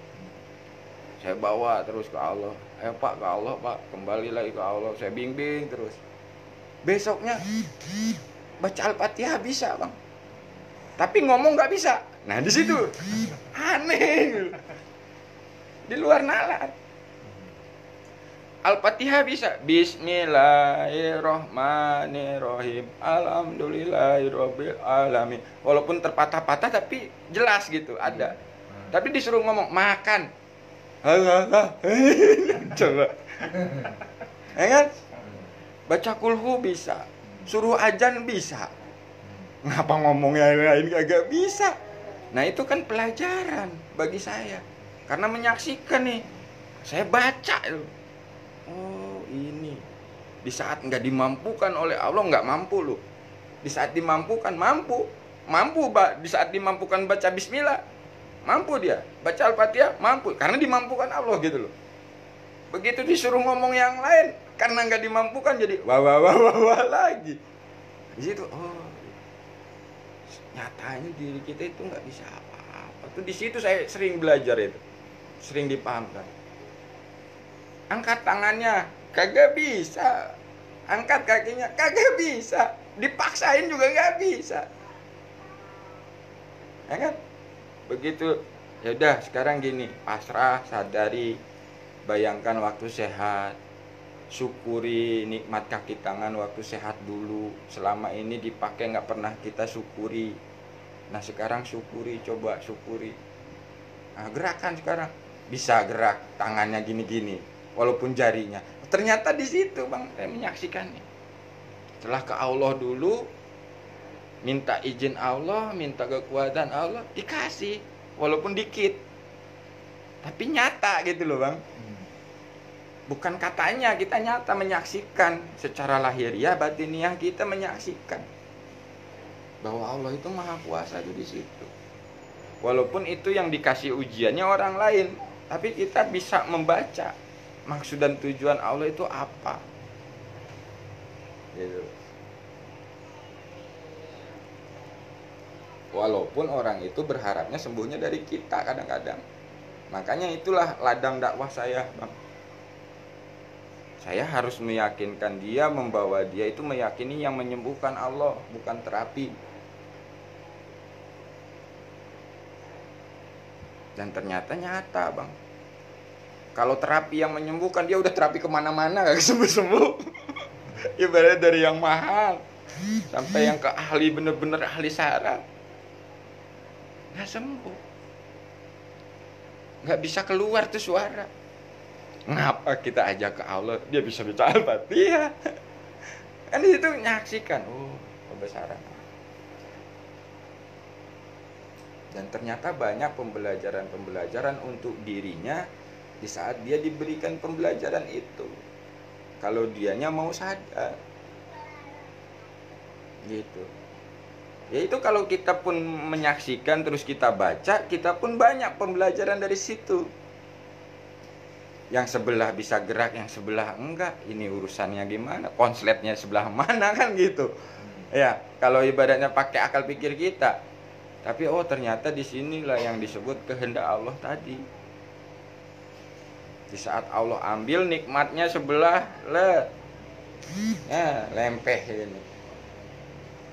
Saya bawa terus ke Allah. Ayo Pak, ke Allah Pak, kembali lagi ke Allah. Saya bimbing terus. Besoknya baca Al-Fatihah bisa Bang, tapi ngomong nggak bisa. Nah di situ aneh, di luar nalar. Al-Fatihah bisa, Bismillahirrohmanirrohim, Alhamdulillahirobbil alamin. Walaupun terpatah-patah tapi jelas gitu ada. Tapi disuruh ngomong makan, coba, ya kan? Baca kulhu bisa, suruh ajan bisa. Ngapa ngomongnya lain kagak bisa? Nah itu kan pelajaran bagi saya, karena menyaksikan nih, saya baca itu. Oh ini, di saat nggak dimampukan oleh Allah nggak mampu loh. Di saat dimampukan mampu, di saat dimampukan baca Bismillah, mampu dia. Baca Al-Fatihah mampu, karena dimampukan Allah gitu loh. Begitu disuruh ngomong yang lain, karena nggak dimampukan jadi wah lagi. Di situ, oh nyatanya diri kita itu nggak bisa apa-apa. Tuh di situ saya sering belajar itu, sering dipahamkan. Angkat tangannya, kagak bisa. Angkat kakinya, kagak bisa. Dipaksain juga nggak bisa. Ya kan? Begitu, ya udah sekarang gini, pasrah, sadari, bayangkan waktu sehat, syukuri nikmat kaki tangan waktu sehat dulu. Selama ini dipakai nggak pernah kita syukuri. Nah sekarang syukuri, coba syukuri. Nah gerakan sekarang, bisa gerak tangannya gini-gini. Walaupun jarinya, ternyata di situ Bang saya menyaksikannya. Setelah ke Allah dulu, minta izin Allah, minta kekuatan Allah, dikasih walaupun dikit, tapi nyata gitu loh Bang. Bukan katanya, kita nyata menyaksikan secara lahiriah, batiniah kita menyaksikan bahwa Allah itu maha kuasa itu di situ. Walaupun itu yang dikasih ujiannya orang lain, tapi kita bisa membaca maksud dan tujuan Allah itu apa gitu. Walaupun orang itu berharapnya sembuhnya dari kita kadang-kadang. Makanya itulah ladang dakwah saya Bang. Saya harus meyakinkan dia, membawa dia itu meyakini yang menyembuhkan Allah, bukan terapi. Dan ternyata nyata Bang, kalau terapi yang menyembuhkan, dia udah terapi kemana-mana gak sembuh-sembuh. Ibaratnya dari yang mahal sampai yang ke ahli, bener-bener ahli saraf, gak sembuh, gak bisa keluar tuh suara. Ngapa kita ajak ke Allah, dia bisa baca Al-Fatihah. Kan itu menyaksikan, oh kebesaran. Dan ternyata banyak pembelajaran-pembelajaran untuk dirinya di saat dia diberikan pembelajaran itu. kalau dianya mau sadar. Gitu. Ya itu kalau kita pun menyaksikan terus kita baca, kita pun banyak pembelajaran dari situ. Yang sebelah bisa gerak, yang sebelah enggak. Ini urusannya gimana? Konsletnya sebelah mana kan gitu. Ya, kalau ibaratnya pakai akal pikir kita. Tapi oh ternyata di sinilah yang disebut kehendak Allah tadi. Di saat Allah ambil nikmatnya sebelah, ya lempeh ini.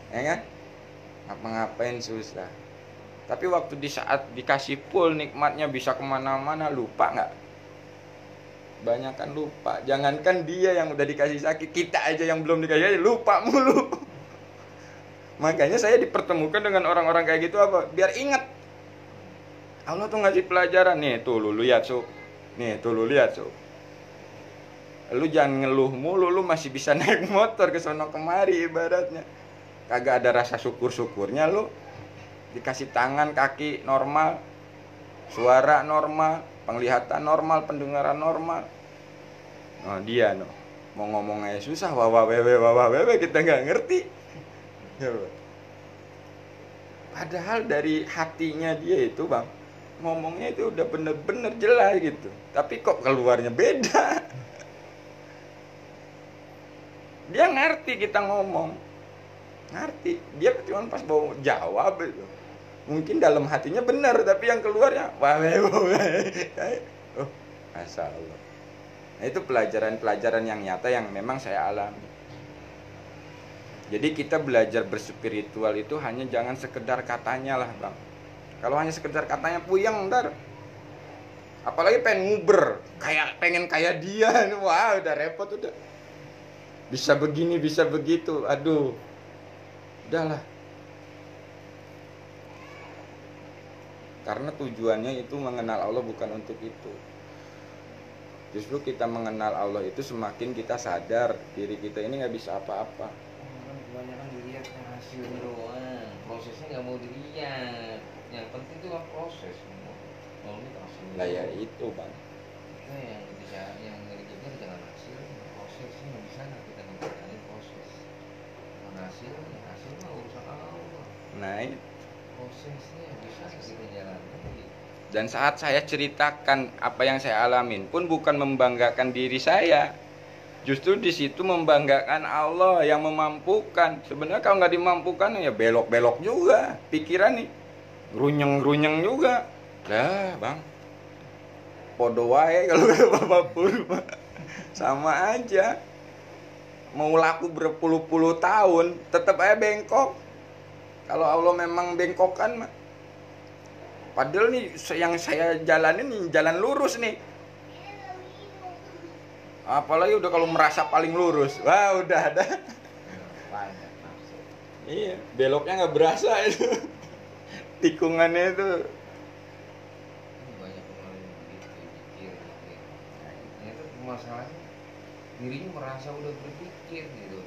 Ya kan? Ngapa-ngapain susah. Tapi waktu di saat dikasih full nikmatnya bisa kemana-mana, lupa nggak? Banyakan lupa. Jangankan dia yang udah dikasih sakit, kita aja yang belum dikasih lupa mulu. Makanya saya dipertemukan dengan orang-orang kayak gitu apa? Biar ingat. Allah tuh ngasih pelajaran nih, tuh lu lihat Su. Nih tuh lu lihat Su. Lu jangan ngeluh mulu, lu masih bisa naik motor ke sono kemari ibaratnya. Kagak ada rasa syukur-syukurnya lu. Dikasih tangan, kaki normal, suara normal, penglihatan normal, pendengaran normal. Oh dia no, mau ngomong aja susah, wawa wewe kita nggak ngerti. Padahal dari hatinya dia itu bang, ngomongnya itu udah bener-bener jelas gitu. Tapi kok keluarnya beda. Dia ngerti kita ngomong, ngerti. Dia cuma pas mau jawab itu. Mungkin dalam hatinya benar, tapi yang keluarnya wawe. Oh, Masya Allah. Nah, itu pelajaran-pelajaran yang nyata yang memang saya alami. Jadi kita belajar berspiritual itu hanya jangan sekedar katanya lah bang. Kalau hanya sekedar katanya puyeng ntar. Apalagi pengen nguber, pengen kayak dia, wah udah repot udah. Bisa begini, bisa begitu, aduh. Udahlah. Karena tujuannya itu mengenal Allah bukan untuk itu. Justru kita mengenal Allah itu semakin kita sadar diri kita ini nggak bisa apa-apa. Kebanyakan dilihat hasilnya doang, prosesnya nggak mau dilihat. Yang penting itu kan proses. Mau ini hasilnya. Lah ya itu bang. Itu yang bisa yang dikejar jangan hasil, prosesnya nggak bisa kita ngejalanin proses. Dengan hasil mah urusan Allah. Nah itu. Prosesnya bisa kita jalani. Dan saat saya ceritakan apa yang saya alamin pun bukan membanggakan diri saya. Justru di situ membanggakan Allah yang memampukan. Sebenarnya kalau nggak dimampukan ya belok-belok juga pikiran nih, runyeng-runyeng juga. Lah bang, podo wae kalau kata Bapak Purba, sama aja. Mau laku berpuluh-puluh tahun, tetap aja bengkok. Kalau Allah memang bengkokan mah. Padahal nih yang saya jalanin nih jalan lurus nih. Apalagi udah kalau merasa paling lurus, wah udah ada. Iya, beloknya nggak berasa itu. Tikungannya itu. Banyak orang yang berpikir. Ternyata masalahnya dirinya merasa udah berpikir gitu.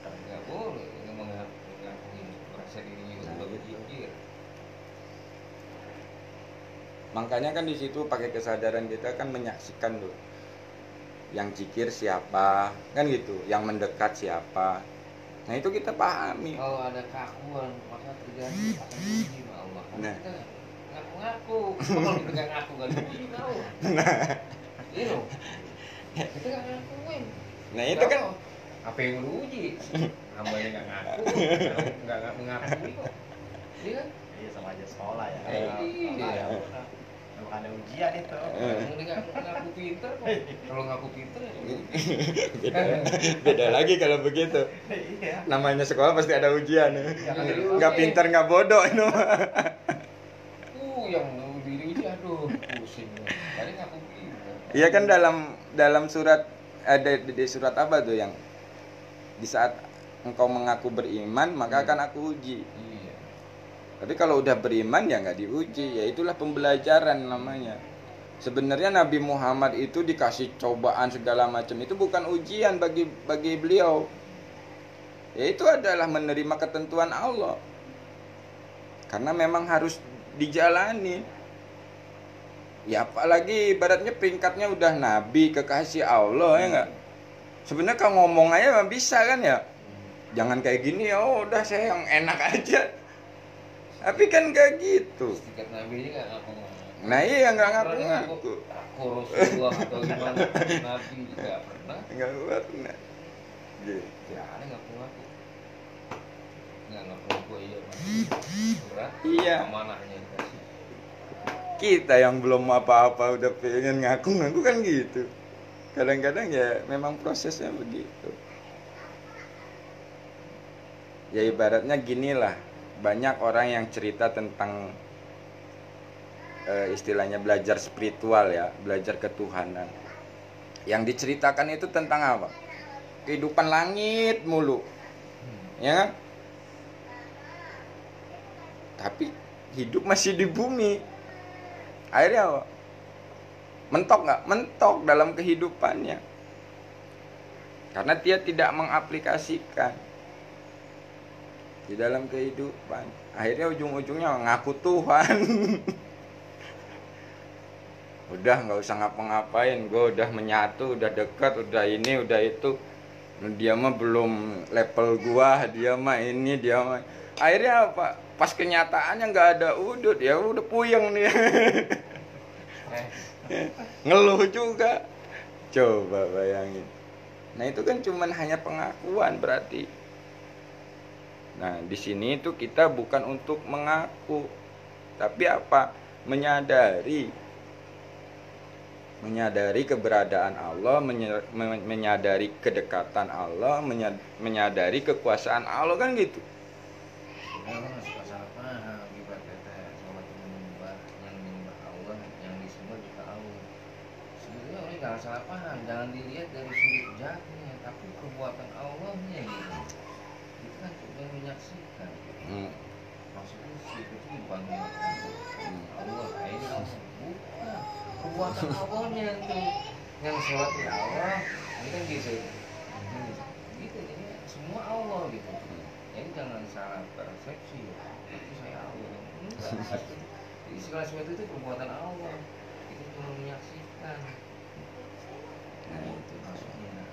Nggak boleh mengakui merasa dirinya udah berpikir. Makanya kan di situ pakai kesadaran kita kan menyaksikan tuh. Yang zikir siapa, kan gitu. Yang mendekat siapa. Nah itu kita pahami. Kalau ada keakuan, maka terjadi akan diuji sama Allah. Karena kita ngaku-ngaku. Kalau kita nggak ngaku nggak diuji tahu. Iya loh. Kita nggak ngakuin. Nah itu kan. Apa yang lu uji? Hambanya nggak ngaku, nggak ngakui kok. Iya kan? Iya sama aja sekolah ya. Iya. Bukan ada ujian itu. Ngaku pinter kok. Kalau ngaku pinter Beda lagi kalau begitu. Iya. Namanya sekolah pasti ada ujian. Nggak pinter nggak bodoh itu. Yang diri uji aduh pusing. Tadi ngaku pinter. Iya kan dalam surat ada di surat apa tuh yang di saat engkau mengaku beriman maka akan aku uji. Iya. Tapi kalau udah beriman ya nggak diuji, ya itulah pembelajaran namanya. Sebenarnya Nabi Muhammad itu dikasih cobaan segala macam itu bukan ujian bagi beliau. Ya itu adalah menerima ketentuan Allah. Karena memang harus dijalani. Ya apalagi ibaratnya peringkatnya udah Nabi kekasih Allah ya enggak. Sebenarnya kalau ngomong aja mah bisa kan ya. Jangan kayak gini ya, oh, udah saya yang enak aja. Tapi kan gak gitu. Setiap Nabi ini nggak ngaku-ngaku. Nah iya nggak Pernah ngaku-ngaku. Aku Rasulullah atau gimana? Nabi nggak pernah. Nggak pernah. Gitu. Ya ada ngaku-ngaku. Nggak ngaku-ngaku iya masih berat. Iya. Amanahnya dikasih. Kita yang belum apa-apa udah pengen ngaku-ngaku kan gitu. Kadang-kadang ya memang prosesnya begitu. Ya ibaratnya ginilah, banyak orang yang cerita tentang istilahnya belajar spiritual ya, belajar ketuhanan. Yang diceritakan itu tentang apa? Kehidupan langit mulu, ya kan? Tapi hidup masih di bumi. Akhirnya apa? Mentok nggak? Mentok dalam kehidupannya. Karena dia tidak mengaplikasikan di dalam kehidupan. Akhirnya ujung-ujungnya ngaku Tuhan. Udah nggak usah ngapa-ngapain, gue udah menyatu, udah dekat, udah ini, udah itu. Dia mah belum level gua, dia mah ini, dia mah. Akhirnya apa? Pas kenyataannya nggak ada udut, ya udah puyeng nih. Ngeluh juga. Coba bayangin. Nah itu kan cuman hanya pengakuan berarti. Nah di sini itu kita bukan untuk mengaku, tapi apa? Menyadari keberadaan Allah, menyadari kedekatan Allah, menyadari kekuasaan Allah kan gitu. Kita kan suka salah paham ibarat kata sholat menyembah yang menyembah Allah, yang disembah juga Allah. Sebenarnya orang jangan salah paham, jangan dilihat dari sudut jahnya, tapi perbuatan Allahnya gitu. Itu kan cuma menyaksikan. Maksudnya si itu bukan Allah, ini Allah bukan perbuatan Allahnya itu yang sholat ya Allah, ini kan gitu. Gitu jadi semua Allah gitu. Jadi jangan salah persepsi. Itu saya Allah. Enggak. Jadi segala sesuatu itu perbuatan Allah. Itu cuma menyaksikan. Nah itu maksudnya.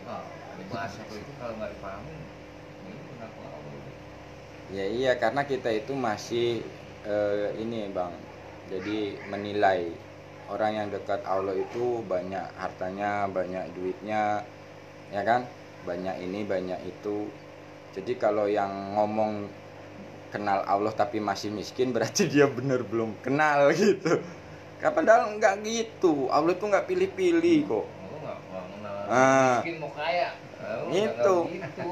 Ada bahasa itu kalau nggak dipahami, ini mengaku Allah. Ya iya karena kita itu masih ini bang. Jadi menilai orang yang dekat Allah itu banyak hartanya, banyak duitnya, ya kan? Banyak ini, banyak itu. Jadi kalau yang ngomong kenal Allah tapi masih miskin berarti dia bener belum kenal gitu. Padahal nggak gitu. Allah itu nggak pilih-pilih kok. Allah nggak kenal miskin mau kaya. Itu. Gitu.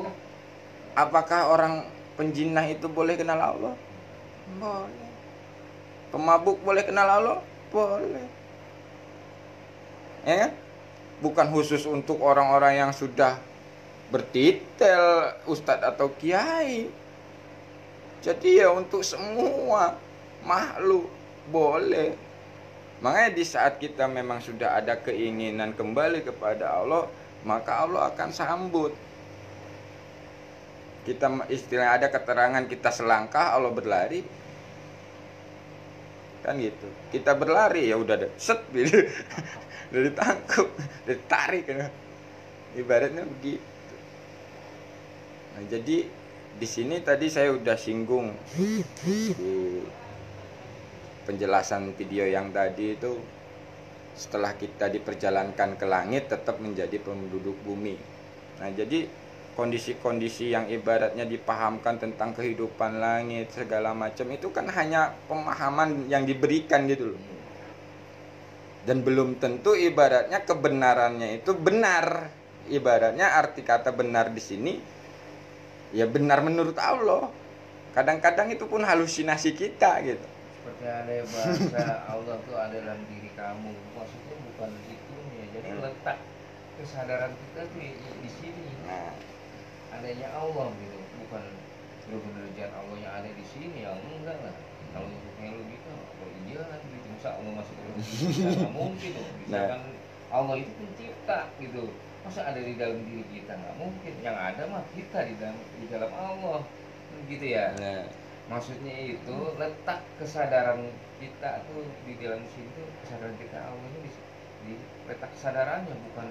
Apakah orang penjinah itu boleh kenal Allah? Boleh. Pemabuk boleh kenal Allah? Boleh. Ya kan? Bukan khusus untuk orang-orang yang sudah bertitel ustadz atau kiai. Jadi ya untuk semua makhluk boleh. Makanya di saat kita memang sudah ada keinginan kembali kepada Allah, maka Allah akan sambut. Kita istilah ada keterangan kita selangkah Allah berlari. Kan gitu. Kita berlari ya udah set gitu. Udah ditangkap, udah ditarik kan. Ibaratnya begitu. Nah, jadi di sini tadi saya udah singgung di penjelasan video yang tadi itu, setelah kita diperjalankan ke langit tetap menjadi penduduk bumi. Nah, jadi kondisi-kondisi yang ibaratnya dipahamkan tentang kehidupan langit segala macam itu kan hanya pemahaman yang diberikan gitu loh. Dan belum tentu ibaratnya kebenarannya itu benar. Ibaratnya arti kata benar di sini ya benar menurut Allah. Kadang-kadang itu pun halusinasi kita gitu. Seperti ada bahasa Allah tuh ada dalam diri kamu. Maksudnya bukan itunya. Jadi letak kesadaran kita tuh di sini. Nah, adanya Allah gitu, bukan benar-benar zat Allah yang ada di sini ya enggak lah. Kalau untuk logika oh iya kan gitu, masa Allah masuk ke logika nggak mungkin loh. Misalkan Allah itu pencipta gitu, masa ada di dalam diri kita nggak mungkin. Yang ada mah kita di dalam Allah gitu ya. nah. Maksudnya itu letak kesadaran kita tuh di dalam sini tuh kesadaran kita Allah ini di di peta kesadarannya, bukan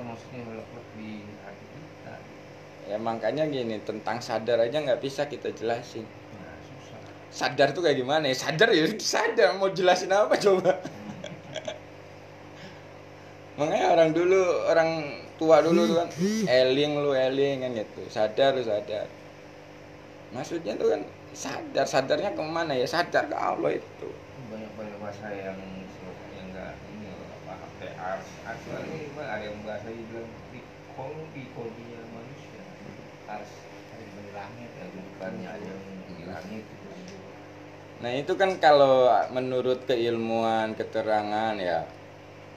maksudnya melekat di hati kita. Ya makanya gini, tentang sadar aja nggak bisa kita jelasin. Nah, susah. Sadar tuh kayak gimana ya? Sadar ya sadar, mau jelasin apa coba? Makanya orang tua dulu tuh kan, eling kan gitu. Sadar lu sadar. Maksudnya tuh kan sadarnya kemana ya? Sadar ke Allah itu. Banyak bahasa yang nggak ini nggak paham, kayak ars ini mah ada yang bahasa bilang di kolbinya manusia, ars Ada di langit ya, bukannya ada yang di langit gitu. Nah itu kan kalau menurut keilmuan keterangan ya,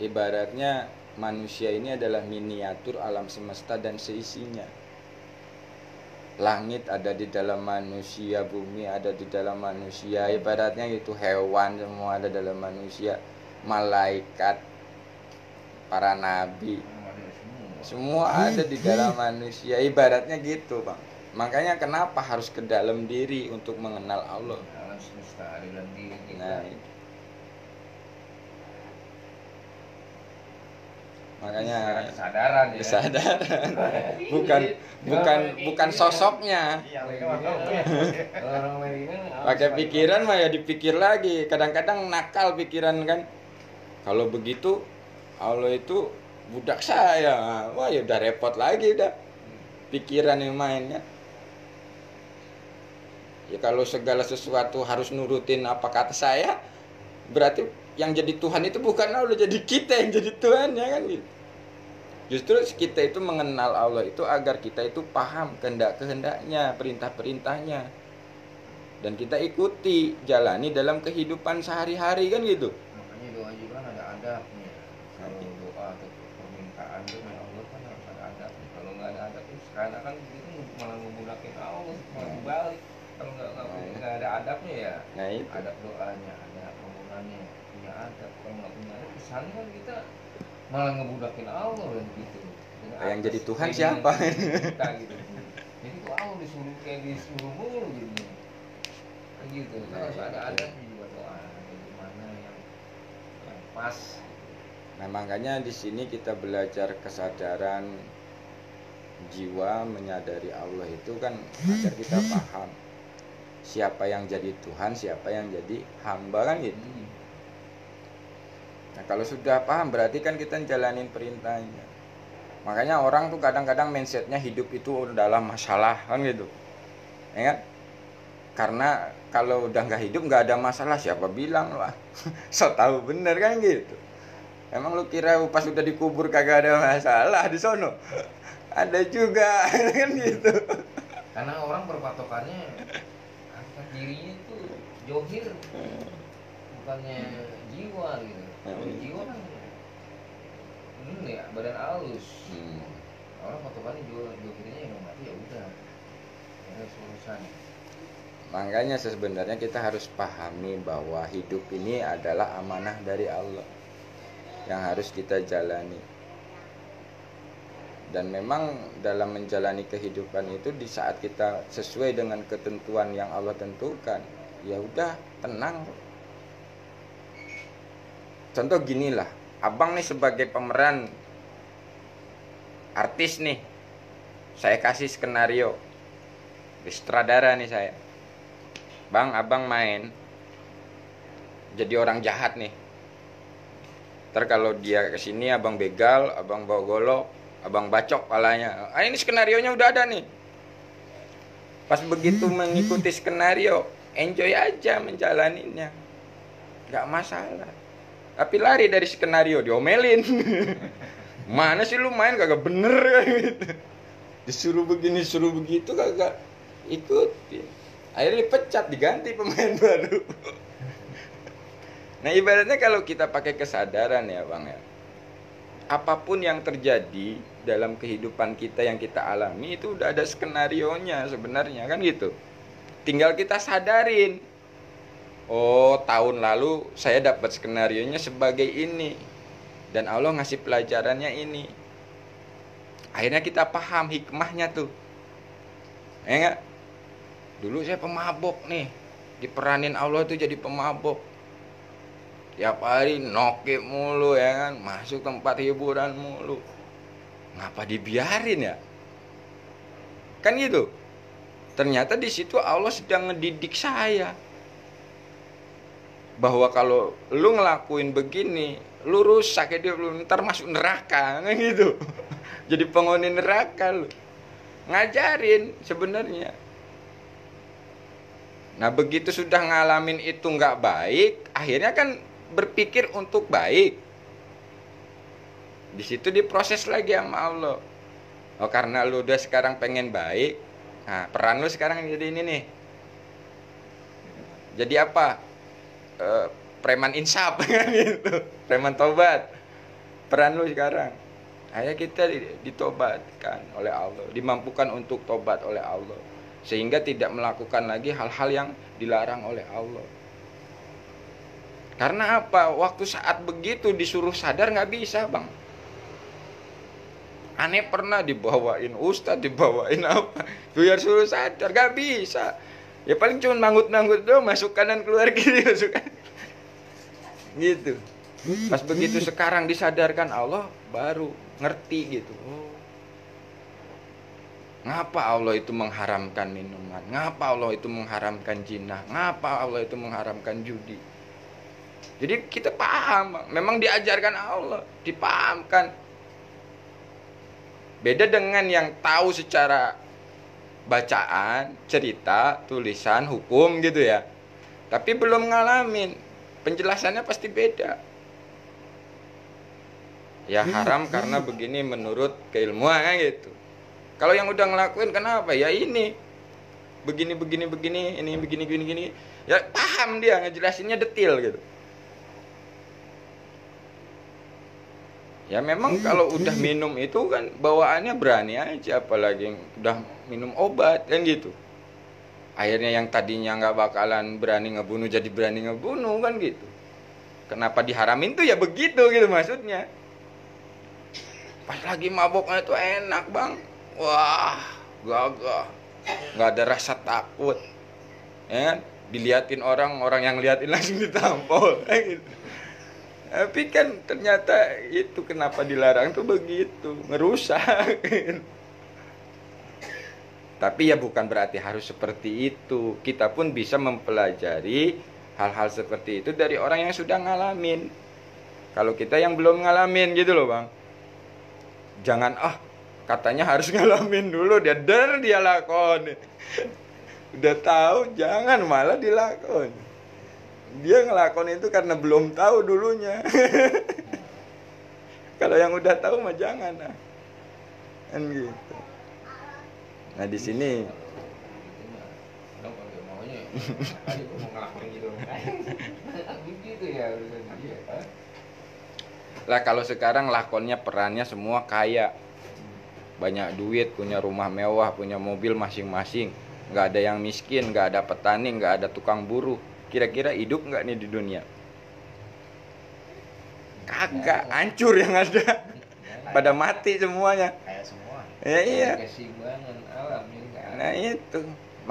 ibaratnya manusia ini adalah miniatur alam semesta dan seisinya. Langit ada di dalam manusia, bumi ada di dalam manusia, ibaratnya itu hewan semua ada dalam manusia, malaikat, para nabi, Ada semua ada di dalam manusia, ibaratnya gitu bang. Makanya kenapa harus ke dalam diri untuk mengenal Allah. alam semesta ada dalam diri kita. Nah, makanya Secara kesadaran ya. kesadaran Iya. bukan sosoknya. Iya, mereka mah tahu ya. Orang Amerika Pakai pikiran mah ya dipikir lagi. Kadang-kadang nakal pikiran kan. Kalau begitu Allah itu budak saya. Wah ya udah repot lagi udah. Pikiran yang mainnya. Ya kalau segala sesuatu harus nurutin apa kata saya, berarti yang jadi Tuhan itu bukan Allah, jadi kita yang jadi Tuhannya kan gitu. Justru kita itu mengenal Allah itu agar kita itu paham kehendak-kehendaknya, perintah-perintahnya. Dan kita ikuti, jalani dalam kehidupan sehari-hari kan gitu. Makanya doa juga kan ada adabnya. Kalau doa atau permintaan itu ya Allah kan harus ada adabnya. Kalau nggak ada adab itu sekarang kan itu malah ngebudakin Allah, malah dibalik. Kalau nggak ada adabnya ya, Nah itu. adab doanya, ada permohonannya, punya adab. Kalau nggak punya adab, kesannya kan kita malah ngebudakin Allah dan gitu. Dengan Yang jadi atas Tuhan keinginan siapa? kita gitu. Jadi kok Allah disuruh mulu gitu. Kayak gitu. Kan harus ada adabnya juga doa. Bagaimana yang pas. Nah makanya di sini kita belajar kesadaran jiwa menyadari Allah itu kan agar kita paham siapa yang jadi Tuhan, siapa yang jadi hamba kan gitu. Nah kalau sudah paham berarti kan kita jalanin perintahnya. Makanya orang tuh kadang-kadang mindsetnya hidup itu dalam masalah kan gitu, ya kan? Karena kalau udah nggak hidup nggak ada masalah, siapa bilang lah. So tahu bener kan gitu. Emang lu kira pas udah dikubur kagak ada masalah di sono? Ada juga kan gitu. Karena orang berpatokannya angkat dirinya itu johir, bukannya jiwa gitu. Kalau jiwa kan ini ya badan halus. Orang patokannya johirnya yang mati ya udah. Ya urusan. Makanya sebenarnya kita harus pahami bahwa hidup ini adalah amanah dari Allah yang harus kita jalani. Dan memang dalam menjalani kehidupan itu di saat kita sesuai dengan ketentuan yang Allah tentukan, ya udah tenang. Contoh ginilah, abang nih sebagai pemeran artis nih, saya kasih skenario, sutradara nih saya. Bang, abang main jadi orang jahat nih. Ntar kalau dia kesini abang begal, abang bawa golok, abang bacok palanya. Ini skenarionya udah ada nih. Pas begitu mengikuti skenario, enjoy aja menjalaninya, nggak masalah. Tapi lari dari skenario diomelin. Mana sih lu main kagak bener gitu. Disuruh begini, disuruh begitu kagak ikutin. Akhirnya dipecat, diganti pemain baru. Nah ibaratnya kalau kita pakai kesadaran ya bang ya, apapun yang terjadi dalam kehidupan kita yang kita alami itu udah ada skenarionya sebenarnya kan gitu. Tinggal kita sadarin, oh tahun lalu saya dapat skenarionya sebagai ini dan Allah ngasih pelajarannya ini. Akhirnya kita paham hikmahnya tuh, ya enggak? Dulu saya pemabok nih, diperanin Allah tuh jadi pemabok. tiap hari nokep mulu ya kan, masuk tempat hiburan mulu. Ngapa dibiarin ya? Kan gitu. Ternyata di situ Allah sedang ngedidik saya. Bahwa kalau lu ngelakuin begini, lu rusak hidup lu, ntar masuk neraka, kan gitu. Jadi penghuni neraka lu. Ngajarin sebenarnya. Nah begitu sudah ngalamin itu nggak baik, akhirnya kan berpikir untuk baik. Di situ diproses lagi sama Allah. Oh karena lu udah sekarang pengen baik, nah peran lu sekarang jadi ini nih. Jadi apa? Preman insaf kan gitu, preman tobat. Peran lu sekarang. Ayo kita ditobatkan oleh Allah, dimampukan untuk tobat oleh Allah. Sehingga tidak melakukan lagi hal-hal yang dilarang oleh Allah. Karena apa? Waktu saat begitu disuruh sadar nggak bisa bang. Aneh pernah dibawain ustadz, dibawain apa, biar suruh sadar, nggak bisa. Ya paling cuma manggut-manggut doang, masuk kanan keluar kiri, masuk kanan. Gitu. Pas begitu sekarang disadarkan Allah, baru ngerti gitu. Oh. Ngapa Allah itu mengharamkan minuman? Ngapa Allah itu mengharamkan zina? Ngapa Allah itu mengharamkan judi? Jadi kita paham, memang diajarkan Allah, dipahamkan. Beda dengan yang tahu secara bacaan, cerita, tulisan, hukum gitu ya. Tapi belum ngalamin, penjelasannya pasti beda. Ya haram karena begini menurut keilmuan gitu. Kalau yang udah ngelakuin kenapa? Ya ini begini, ini begini. Ya paham dia, ngejelasinnya detail gitu. Ya memang kalau udah minum itu kan bawaannya berani aja, apalagi yang udah minum obat kan gitu. Akhirnya yang tadinya nggak bakalan berani ngebunuh jadi berani ngebunuh kan gitu. Kenapa diharamin tuh ya begitu gitu maksudnya. Pas lagi maboknya itu enak bang. Wah, gagah, nggak ada rasa takut, ya kan? Diliatin orang yang liatin langsung ditampol, gitu. Tapi kan ternyata itu kenapa dilarang tuh begitu, ngerusak. Tapi ya bukan berarti harus seperti itu. Kita pun bisa mempelajari hal-hal seperti itu dari orang yang sudah ngalamin. Kalau kita yang belum ngalamin gitu loh bang, jangan katanya harus ngalamin dulu, dia lakon. Udah tahu jangan malah dilakon. Dia ngelakon itu karena belum tahu dulunya. Kalau yang udah tahu mah jangan kan gitu. Nah di sini lah kalau sekarang lakonnya perannya semua kaya, banyak duit, punya rumah mewah, punya mobil masing-masing, nggak ada yang miskin, nggak ada petani, nggak ada tukang buruh. Kira-kira hidup nggak nih di dunia? Kagak, hancur yang ada, pada mati semuanya. Kayak semua. Ya iya. Keseimbangan alam yang Nah itu,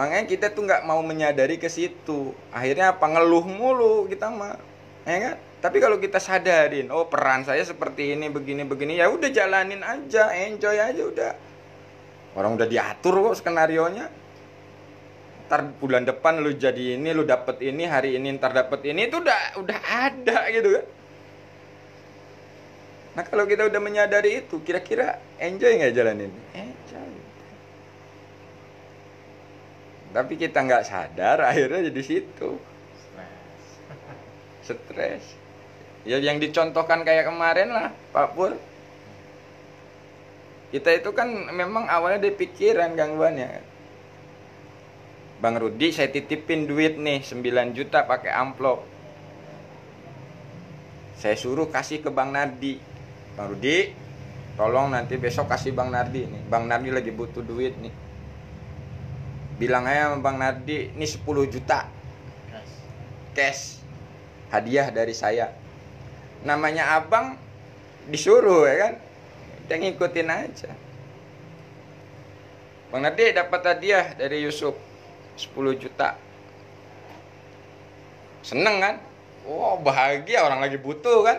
makanya kita tuh nggak mau menyadari ke situ. Akhirnya apa, ngeluh mulu kita mah, ya kan? Tapi kalau kita sadarin, oh peran saya seperti ini, begini, ya udah jalanin aja, enjoy aja udah. Orang udah diatur kok skenarionya. Ntar bulan depan lu jadi ini, lu dapet ini, hari ini ntar dapet ini, itu udah ada gitu kan. Nah kalau kita udah menyadari itu, kira-kira enjoy nggak jalanin? Enjoy. Tapi kita nggak sadar, akhirnya jadi situ. Stres. Ya yang dicontohkan kayak kemarin lah Pak Pur. Kita itu kan memang awalnya dari pikiran gangguannya. Bang Rudi saya titipin duit nih 9 juta pakai amplop. Saya suruh kasih ke Bang Nardi. Bang Rudi tolong nanti besok kasih Bang Nardi nih. Bang Nardi lagi butuh duit nih. Bilang aja sama Bang Nardi ini 10 juta cash hadiah dari saya. Namanya abang disuruh ya kan, kita ngikutin aja. Bang Nardi dapat hadiah dari Yusuf 10 juta. Seneng kan? Oh, bahagia, orang lagi butuh kan.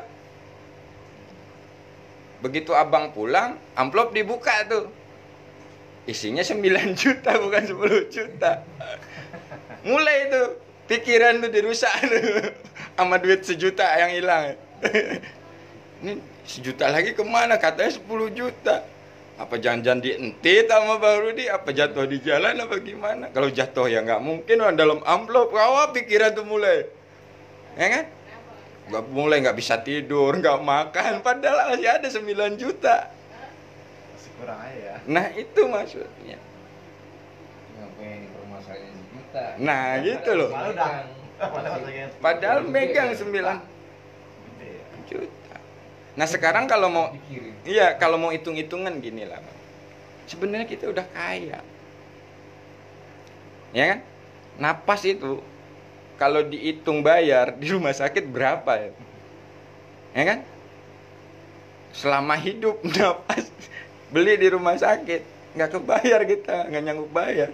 Begitu abang pulang, amplop dibuka tuh. Isinya 9 juta bukan 10 juta. Mulai tuh pikiran tuh dirusak tuh. Sama duit 1 juta yang hilang. Ini 1 juta lagi kemana? Katanya 10 juta. Apa jangan-jangan dientit sama Bang Rudi? Apa jatuh di jalan apa gimana? Kalau jatuh ya nggak mungkin orang dalam amplop. Wah, pikiran tuh mulai. Ya kan? Nggak bisa tidur, nggak makan. Padahal masih ada 9 juta. Masih kurang aja ya. Nah itu maksudnya. Ngapain permasalahannya 1 juta? Nah gitu loh. Malu dah. Padahal megang 9 Gede ya. juta. Nah sekarang kalau mau, Dikirim. iya kalau mau hitung-hitungan gini lah. Sebenarnya kita udah kaya. Ya kan? Napas itu kalau dihitung bayar di rumah sakit berapa ya? Ya kan? Selama hidup napas beli di rumah sakit nggak kebayar, kita nggak nyanggup bayar.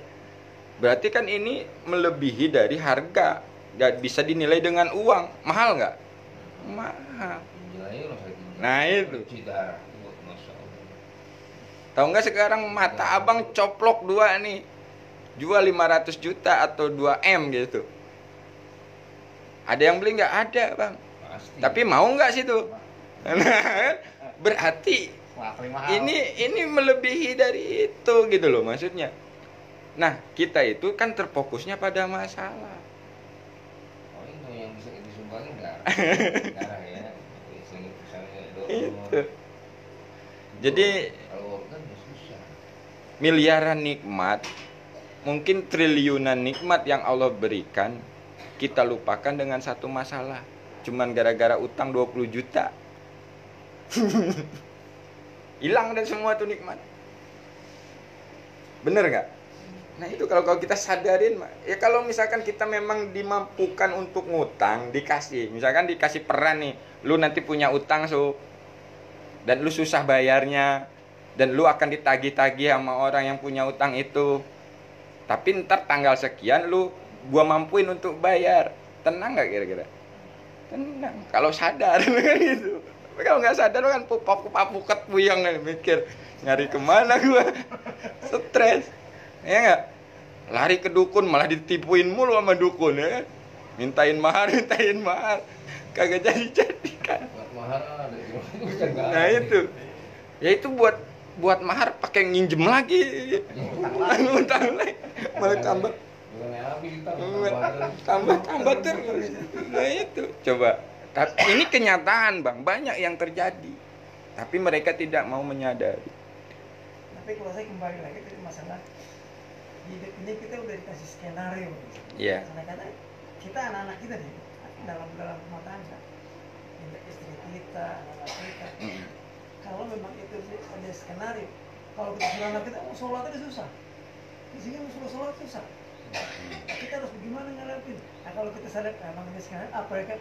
Berarti kan ini melebihi dari harga, nggak bisa dinilai dengan uang. Mahal nggak? Mahal. Nilainya loh saya tinggi. Nah, itu. Cuci darah. Masya Allah. Tahu nggak sekarang mata abang coplok 2 nih, jual 500 juta atau 2 M gitu. Ada yang beli nggak? Ada bang. Pasti. Tapi mau nggak situ? Nah, berarti Wah, paling mahal. ini melebihi dari itu gitu loh maksudnya. Nah kita itu kan terfokusnya pada masalah. Oh itu yang bisa disumbangin darah. Darah ya. Misalnya donor. Itu. Jadi Kalau organ ya susah. miliaran nikmat, mungkin triliunan nikmat yang Allah berikan, kita lupakan dengan satu masalah. Cuman gara-gara utang 20 juta. Hilang dan semua tuh nikmat. Bener nggak? Nah itu kalau kita sadarin, ya kalau misalkan kita memang dimampukan untuk ngutang, dikasih, misalkan dikasih peran nih, lu nanti punya utang dan lu susah bayarnya, dan lu akan ditagih-tagih sama orang yang punya utang itu. Tapi ntar tanggal sekian gua mampuin untuk bayar, tenang nggak kira-kira? Tenang. Kalau sadar gitu. Tapi kalau nggak sadar kan puket puyeng nih, mikir nyari kemana gua, stres, ya nggak? Lari ke dukun malah ditipuin mulu sama dukun ya, mintain mahar, kagak jadi kan. Buat mahal ada di mana? Nah itu, ya itu buat mahar pakai nginjem lagi, utang lagi, malah tambah tambah terus. Nah itu coba. Tapi ini kenyataan bang, banyak yang terjadi, tapi mereka tidak mau menyadari. Tapi kalau saya kembali lagi ke masalah hidup ini, kita udah dikasih skenario. Iya. Kadang-kadang kita anak-anak kita nih dalam rumah tangga, istri kita, anak-anak kita. Kalau memang itu ada skenario, kalau kita suruh anak kita mau sholat itu susah. Di sini mau suruh sholat susah. Kita harus bagaimana ngadepin? Nah kalau kita sadar, emang ini sekarang apa ya kan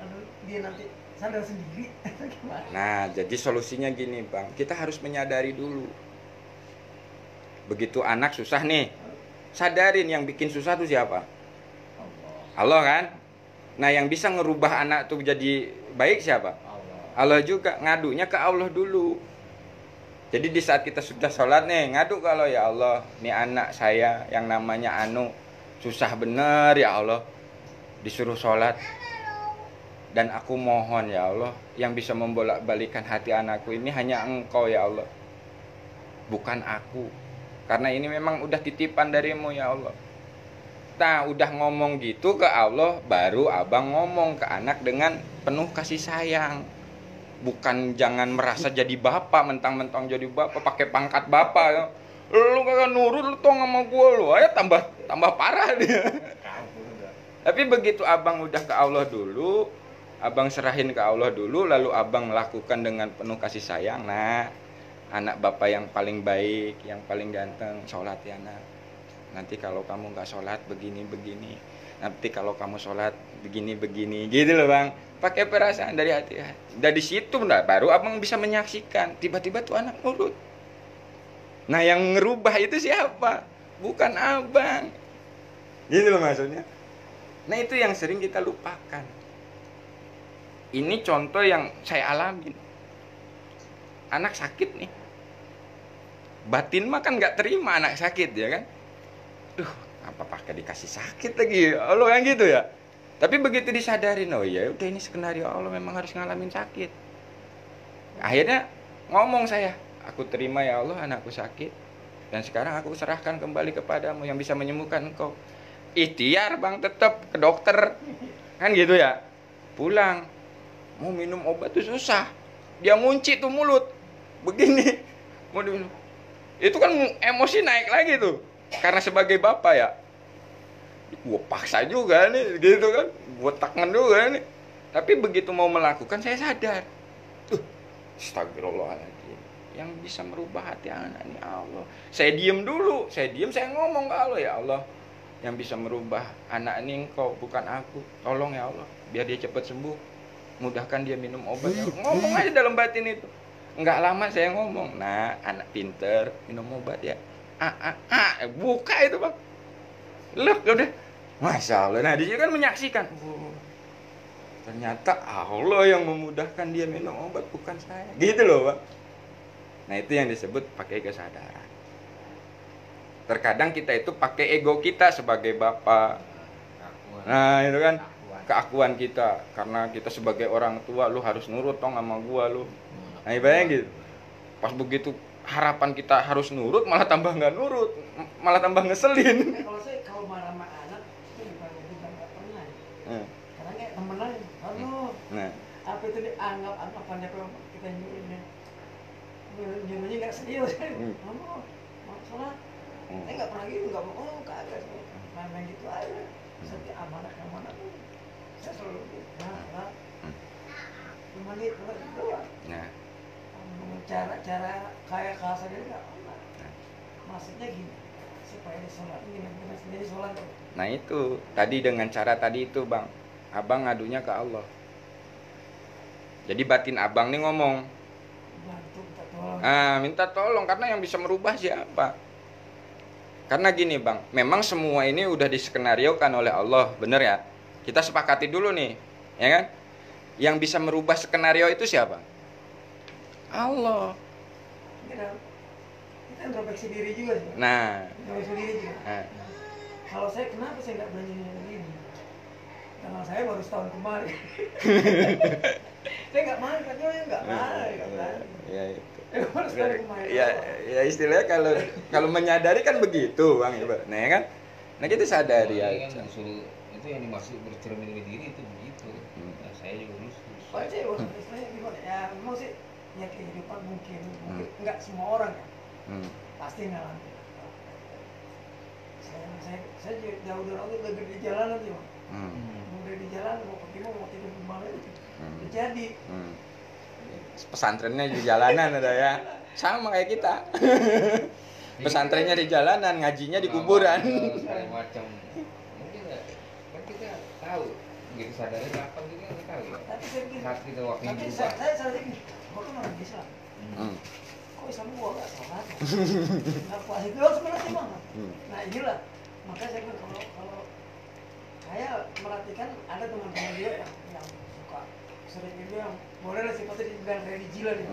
dia nanti sadar sendiri, gimana? Nah, jadi solusinya gini bang, kita harus menyadari dulu. Begitu anak susah nih, sadarin yang bikin susah tuh siapa? Allah kan? Nah yang bisa ngerubah anak tuh jadi baik siapa? Allah juga. Ngadunya ke Allah dulu. Jadi di saat kita sudah sholat nih, ngadu ke Allah, ya Allah, nih anak saya yang namanya Anu susah bener ya Allah, disuruh sholat, dan aku mohon ya Allah, yang bisa membolak-balikan hati anakku ini hanya Engkau ya Allah, bukan aku, karena ini memang udah titipan darimu ya Allah. Nah udah ngomong gitu ke Allah, baru abang ngomong ke anak dengan penuh kasih sayang. Bukan jangan merasa jadi bapak, mentang-mentang jadi bapak pakai pangkat bapak ya. Lu kagak nurut, lu tong sama gua, lu ayo tambah parah dia. Tapi begitu abang udah ke Allah dulu, abang serahin ke Allah dulu, lalu abang lakukan dengan penuh kasih sayang. Nah, anak bapak yang paling baik, yang paling ganteng, sholat ya nak. Nanti kalau kamu nggak sholat begini, nanti kalau kamu sholat begini, gitu loh bang. Pakai perasaan dari hati. Dari situ baru abang bisa menyaksikan, tiba-tiba tuh anak nurut. Nah yang ngerubah itu siapa? Bukan abang. Gitu loh maksudnya. Nah itu yang sering kita lupakan. Ini contoh yang saya alamin. Anak sakit nih. Batin mah kan nggak terima anak sakit ya kan. Duh, apa pakai dikasih sakit lagi? Allah kan gitu ya. Tapi begitu disadarin, oh ya udah ini skenario Allah, memang harus ngalamin sakit. Akhirnya ngomong saya, aku terima ya Allah anakku sakit. Dan sekarang aku serahkan kembali kepadamu yang bisa menyembuhkan engkau. Ikhtiar bang, tetap ke dokter. Kan gitu ya. Pulang. Mau minum obat tuh susah. Dia ngunci tuh mulut. Begini. Mau diminum. Itu kan emosi naik lagi tuh. Karena sebagai bapak ya. Gue paksa juga nih, gitu kan. Gue tekan juga nih. Tapi begitu mau melakukan saya sadar. Astagfirullahaladzim. Yang bisa merubah hati anak ini Allah. Saya diem dulu. Saya ngomong ke Allah, ya Allah. Yang bisa merubah anak ini engkau, bukan aku. Tolong ya Allah, biar dia cepat sembuh. Mudahkan dia minum obat. Ngomong aja dalam batin itu. Enggak lama saya ngomong. Nah, anak pinter, minum obat ya. Buka itu bang. Loh, udah. Masya Allah. Nah, di sini kan menyaksikan. Ternyata Allah yang memudahkan dia minum obat, bukan saya. Gitu loh bang. Nah, itu yang disebut pakai kesadaran. Terkadang kita itu pakai ego kita sebagai bapak. Nah, itu kan keakuan kita. Karena kita sebagai orang tua, lu harus nurut dong sama gua lu. Nah, ibaratnya gitu. Pas begitu harapan kita harus nurut, malah tambah nggak nurut, malah tambah ngeselin. Kalau saya kalau marah sama anak itu bukan nggak pernah. Karena kayak temenan, aduh. Nah, Apa itu dianggap anggapannya kalau kita nyuruhnya nggak serius kan? Kamu mau sholat? Saya nggak pernah gitu, nggak mau, oh kagak, main gitu aja. Setiap amanah tuh saya selalu gitu. Nah, 5 menit doang. nah, Cara kayak kasarnya nggak pernah. Maksudnya gini, supaya di sholat gini sendiri sholat. nah itu tadi dengan cara tadi itu bang, abang ngadunya ke Allah. Jadi batin abang nih ngomong, Bantu minta tolong. minta tolong, karena yang bisa merubah siapa? Karena gini bang, memang semua ini udah diskenariokan oleh Allah, bener ya? Kita sepakati dulu nih, ya kan? Yang bisa merubah skenario itu siapa? Allah. Kita introspeksi diri juga sih. Nah, Introspeksi diri juga. Kalau saya kenapa saya nggak berani begini? Karena saya baru setahun kemarin. Saya nggak marah, katanya nggak marah. ya itu. Baru setahun kemarin. Ya istilahnya kalau menyadari kan begitu bang, nah ya kan? Nah kita sadari ya aja. kan disuruh itu yang dimaksud bercermin dari diri itu begitu. Nah, saya juga dulu Saya istilahnya gimana ya, memang sih ya kehidupan mungkin nggak semua orang ya pasti ngalamin. Saya jauh dari orang itu di jalan nanti bang. Udah di jalan mau pergi mau tidur di mana itu terjadi. Pesantrennya di jalanan ada ya, sama kayak kita. Pesantrennya di jalanan, ngajinya di kuburan. Segala macam. Mungkin kan kita tahu begitu sadarnya kapan kita nggak tahu ya. Tapi saya begini, Saat kita waktu tapi berubah. saya selalu gini, gua kan orang Islam. Kok Islam gua nggak sholat? Apa itu harus mengerti banget. Nah inilah, makanya saya bilang kalau saya merhatikan ada teman-teman dia yang suka sering itu yang boleh lah sifatnya dibilang religi lah dia.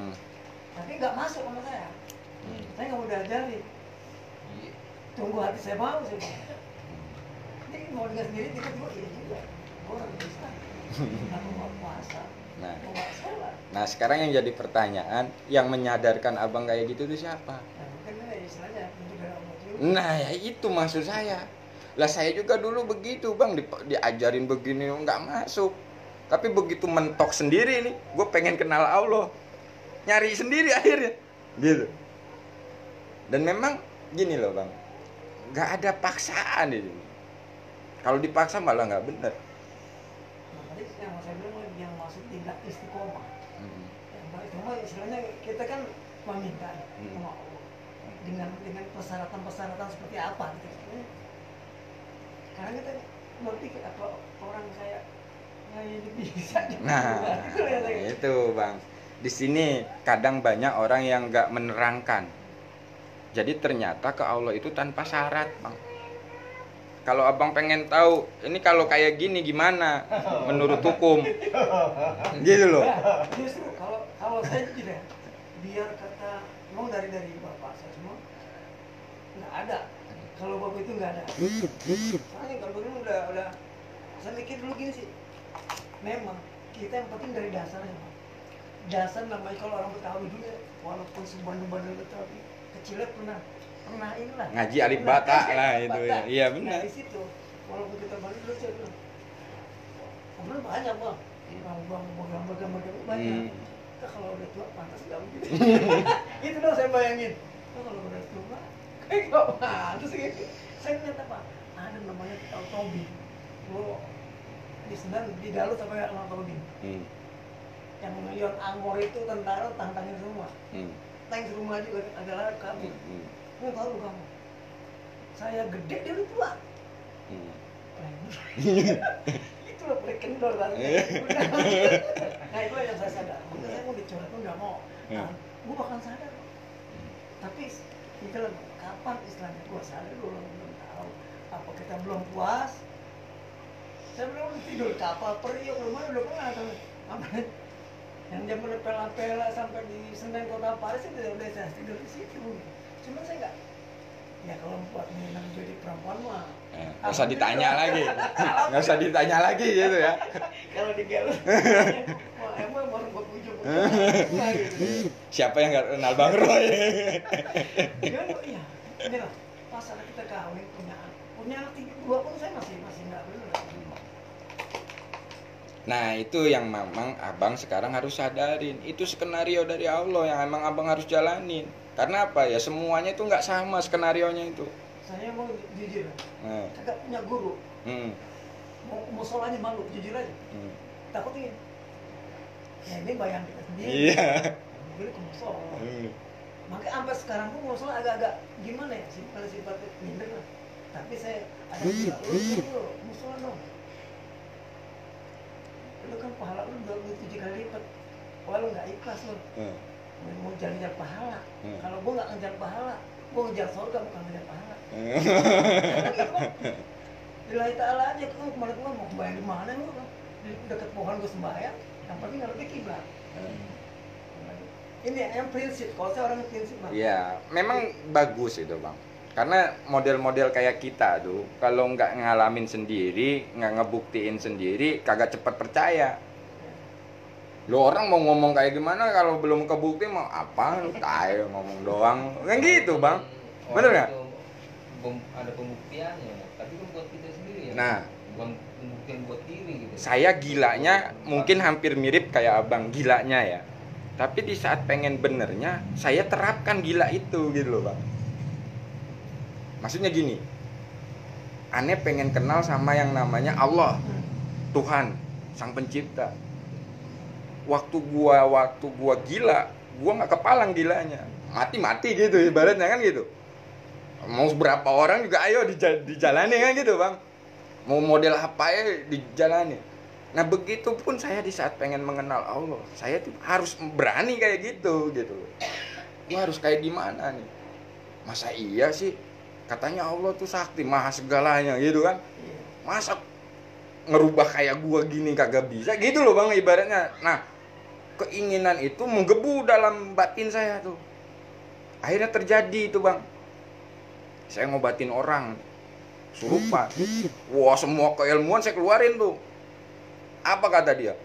Tapi nggak masuk sama saya. Saya nggak mau diajarin. Tunggu hati saya mau sih. Ini mau dengar sendiri tiba-tiba iya juga. Orang Islam. Aku mau puasa. Nah, Mau nggak sholat. nah sekarang yang jadi pertanyaan, yang menyadarkan abang kayak gitu itu siapa? Nah, mungkin istilahnya untuk dari Allah juga. Nah ya itu maksud saya. Lah saya juga dulu begitu bang, diajarin begini nggak masuk. Tapi begitu mentok sendiri nih, gue pengen kenal Allah, nyari sendiri akhirnya, gitu. Dan memang gini loh bang, nggak ada paksaan di sini. Kalau dipaksa malah nggak bener. Nah, tadi yang saya bilang yang maksud tidak istiqomah. Yang baik istiqomah istilahnya kita kan meminta sama Allah dengan persyaratan seperti apa gitu. Karena kita berpikir apa orang saya ini bisa. Nah, itu bang. Di sini kadang banyak orang yang nggak menerangkan. Jadi ternyata ke Allah itu tanpa syarat bang. Kalau abang pengen tahu, ini kalau kayak gini gimana menurut hukum? Gitu loh. Nah, justru kalau saya tidak, biar kata memang dari bapak saya semua nggak ada. Kalau bapak itu nggak ada. Soalnya kalau begini udah saya mikir dulu gini sih. Memang kita yang penting dari dasarnya. Dasar namanya kalau orang Betawi dulu ya, walaupun sebanding-banding Betawi kecilnya pernah inilah Ngaji alif bata lah itu ya. Iya Nah benar. di situ walaupun kita balik dulu saya bilang ngobrol banyak bang, bang banyak. Kita kalau udah tua pantas nggak begitu. Itu dong saya bayangin. Kalau udah tua kayak nggak pantas gitu. Saya ngeliat apa? Ada namanya Tobi. Lo di Senan di Dalut apa ya nama Tobi? Yang Yon Angmor itu tentara tantangin semua. Tank rumah juga adalah kami. Gue tahu kamu. Saya gede dia udah tua. Itu loh paling kendor kan. Nah itu yang saya sadar. Saya mau dicoret tuh nggak mau. Nah, gue bakal sadar. Tapi itu loh, kapan istilahnya gue sadar gue belum tahu. Apa kita belum puas? Saya belum tidur kapal periuk rumah udah pernah tuh. Apa? Yang dia pela-pela sampai di Senen Kota Paris itu udah saya tidur di situ. Cuman saya nggak, ya kalau buat minang jadi perempuan mah Nggak usah ditanya lagi. Nggak usah ditanya lagi gitu ya. kalau digelar wah emang baru buat ujung gitu. Siapa yang nggak kenal Bang Roy? Iya, ini lah pas ada kita kawin punya anak 2 pun saya masih nggak bener. Nah itu yang memang abang sekarang harus sadarin. Itu skenario dari Allah yang emang abang harus jalanin. Karena apa ya, semuanya itu nggak sama skenarionya itu. Saya mau jujur, kagak punya guru. Mau solanya malu, jujur aja. Takutnya ya ini bayang kita sendiri. Iya. Jadi ke musola. Makanya sampai sekarang pun musola agak-agak gimana ya, sifat minder lah. Tapi saya ada lu musola dong. Lu kan pahala lu 27 kali lipat. Wah lu nggak ikhlas lu. Mau ngejar pahala. Kalau gua nggak ngejar pahala, gua ngejar surga bukan ngejar pahala. Lillahi ta'ala aja, kan kemarin gua mau sembahyang di mana lu kan? Di dekat pohon gua sembahyang, yang penting ngerti kiblat. Ini yang prinsip, kalau saya orang prinsip banget. Iya, memang bagus itu bang. Karena model-model kayak kita tuh, kalau nggak ngalamin sendiri, nggak ngebuktiin sendiri, kagak cepat percaya. Lo orang mau ngomong kayak gimana kalau belum kebukti mau apa? Lu tayo ngomong doang, kan gitu bang. Bener nggak? Ada pembuktiannya, tapi kan buat kita sendiri ya. Nah, bukan pembuktian buat diri gitu. saya gilanya mungkin hampir mirip kayak abang gilanya ya. Tapi di saat pengen benernya, saya terapkan gila itu gitu loh bang. Maksudnya gini, aneh pengen kenal sama yang namanya Allah, Tuhan, Sang Pencipta. Waktu gua gila, gua nggak kepalang gilanya, mati gitu ibaratnya kan gitu. Mau berapa orang juga ayo dijalani kan gitu bang. Mau model apa ya dijalani. Nah begitu pun saya di saat pengen mengenal Allah, saya tuh harus berani kayak gitu. Gua harus kayak gimana nih? Masa iya sih? Katanya Allah tuh sakti, maha segalanya gitu kan. Masa ngerubah kayak gua gini kagak bisa gitu loh bang ibaratnya. Nah keinginan itu menggebu dalam batin saya tuh. Akhirnya terjadi itu bang. Saya ngobatin orang surupan. Wah semua keilmuan saya keluarin tuh. Apa kata dia?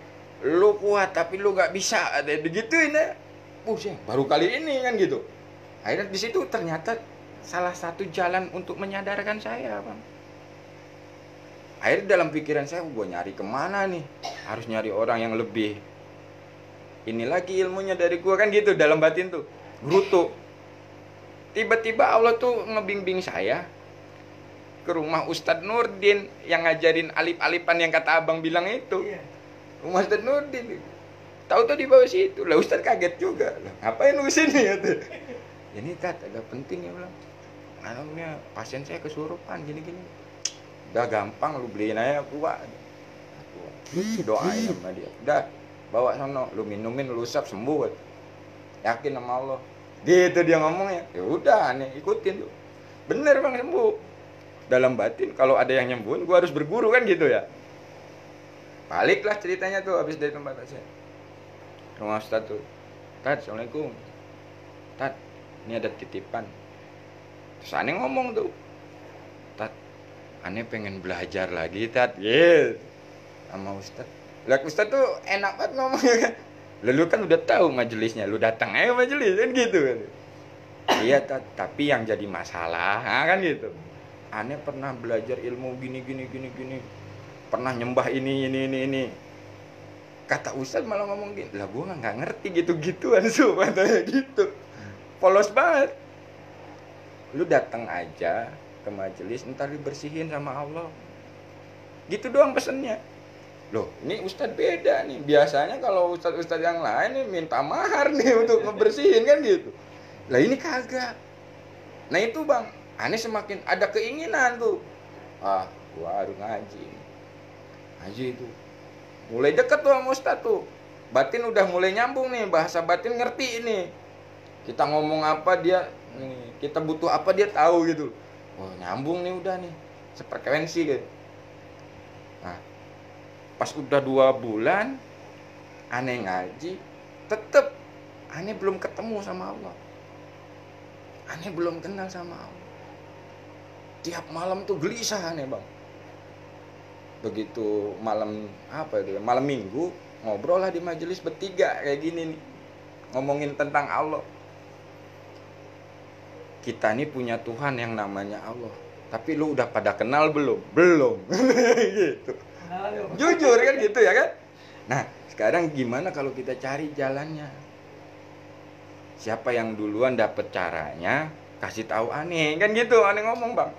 Lu kuat tapi lu gak bisa. Ada digituin ya. Pusing. Baru kali ini kan gitu. Akhirnya di situ ternyata salah satu jalan untuk menyadarkan saya bang. Akhirnya dalam pikiran saya, gue nyari kemana nih? Harus nyari orang yang lebih ini lagi ilmunya dari gue kan gitu dalam batin tuh. Gerutu. Tiba-tiba Allah tuh ngebimbing saya ke rumah Ustadz Nurdin yang ngajarin alif-alifan yang kata abang bilang itu. Rumah Ustadz Nurdin. Tahu-tahu di bawah situ. Lah Ustadz kaget juga. Ngapain lu sini ya tuh? Ini Tat agak penting ya bilang. Anaknya pasien saya kesurupan gini-gini. Udah gampang lu beliin aja kuat. Doain sama dia. Udah bawa sono, lu minumin, lu usap sembuh. Yakin sama Allah. Gitu dia ngomongnya. Ya udah aneh ikutin tuh. Bener bang sembuh. dalam batin kalau ada yang nyembuhin gue harus berguru kan gitu ya. Baliklah ceritanya tuh habis dari tempat saya rumah Ustadz tuh. Tad, assalamualaikum. Tad, ini ada titipan. Terus aneh ngomong tuh, Tad, aneh pengen belajar lagi Tad, yes, sama Ustadz. Lah Ustadz tuh enak banget ngomongnya kan. Lalu kan udah tahu majelisnya, lu datang aja majelis kan gitu kan. Iya Tad, tapi yang jadi masalah, nah, kan gitu. Aneh pernah belajar ilmu gini. Pernah nyembah ini. Kata Ustadz malah ngomong gini, lah gua nggak ngerti gitu-gituan katanya gitu. Polos banget. Lu datang aja ke majelis, ntar dibersihin sama Allah. Gitu doang pesennya. Loh, ini Ustadz beda nih. Biasanya kalau Ustadz yang lain nih minta mahar nih untuk ngebersihin kan gitu. Lah ini kagak. Nah itu bang, aneh semakin ada keinginan tuh. Ah, gua harus ngaji. Ngaji itu. Mulai deket tuh sama Ustadz tuh. Batin udah mulai nyambung nih, bahasa batin ngerti ini. Kita ngomong apa dia, nih, kita butuh apa dia tahu gitu. Oh nyambung nih udah nih, sefrekuensi gitu. Nah, pas udah 2 bulan, aneh ngaji, tetep aneh belum ketemu sama Allah. Aneh belum kenal sama Allah. Tiap malam tuh gelisah aneh bang. Begitu malam apa itu malam minggu ngobrol lah di majelis bertiga kayak gini nih, ngomongin tentang Allah. Kita nih punya Tuhan yang namanya Allah, tapi lu udah pada kenal belum gitu. Jujur kan gitu ya kan. Nah sekarang gimana kalau kita cari jalannya, siapa yang duluan dapet caranya kasih tahu aneh kan gitu. Aneh ngomong bang,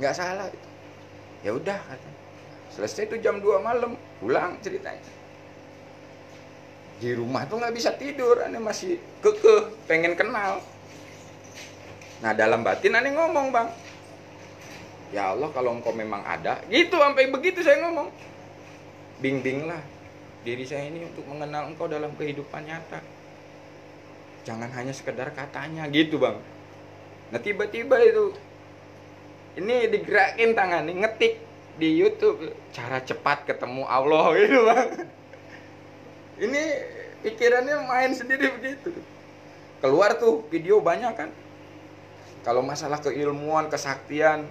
nggak salah gitu. Ya udah katanya. Selesai itu jam 2 malam, pulang ceritanya. Di rumah tuh nggak bisa tidur, aneh masih kekeh, pengen kenal. Nah dalam batin aneh ngomong bang, ya Allah kalau engkau memang ada, gitu sampai begitu saya ngomong. Bimbinglah diri saya ini untuk mengenal engkau dalam kehidupan nyata. Jangan hanya sekedar katanya gitu bang. Nah tiba-tiba itu, ini digerakin tangan, nih, ngetik di YouTube cara cepat ketemu Allah gitu bang. Ini pikirannya main sendiri begitu. Keluar tuh video banyak kan. Kalau masalah keilmuan, kesaktian,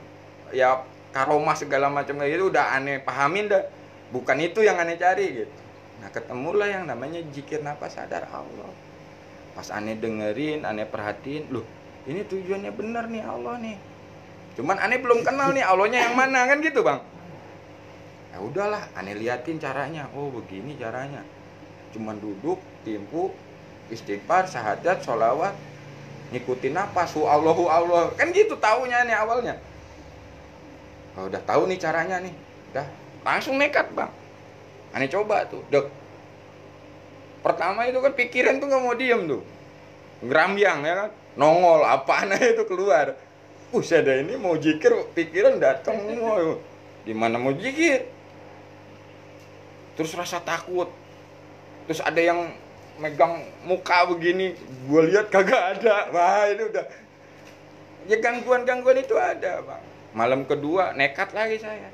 ya karomah segala macam kayak gitu udah aneh pahamin dah. Bukan itu yang aneh cari gitu. Nah ketemulah yang namanya zikir nafas sadar Allah. Pas aneh dengerin, aneh perhatiin, loh ini tujuannya bener nih Allah nih. Cuman aneh belum kenal nih Allahnya yang mana kan gitu bang. Ya udahlah, aneh liatin caranya. Oh begini caranya. Cuman duduk, timpu, istighfar, syahadat, sholawat, ngikutin napas, Allahu Allah. Kan gitu taunya nih awalnya. Oh, udah tahu nih caranya nih. Udah langsung nekat bang. Aneh coba tuh, dek. Pertama itu kan pikiran tuh nggak mau diem tuh, ngerambyang ya kan, nongol apaan aja itu keluar. Ada ini mau zikir, pikiran datang semua. Di mana mau zikir? Terus rasa takut. Terus ada yang megang muka begini, gue lihat kagak ada. Wah ini udah, ya gangguan-gangguan itu ada bang. Malam kedua nekat lagi saya,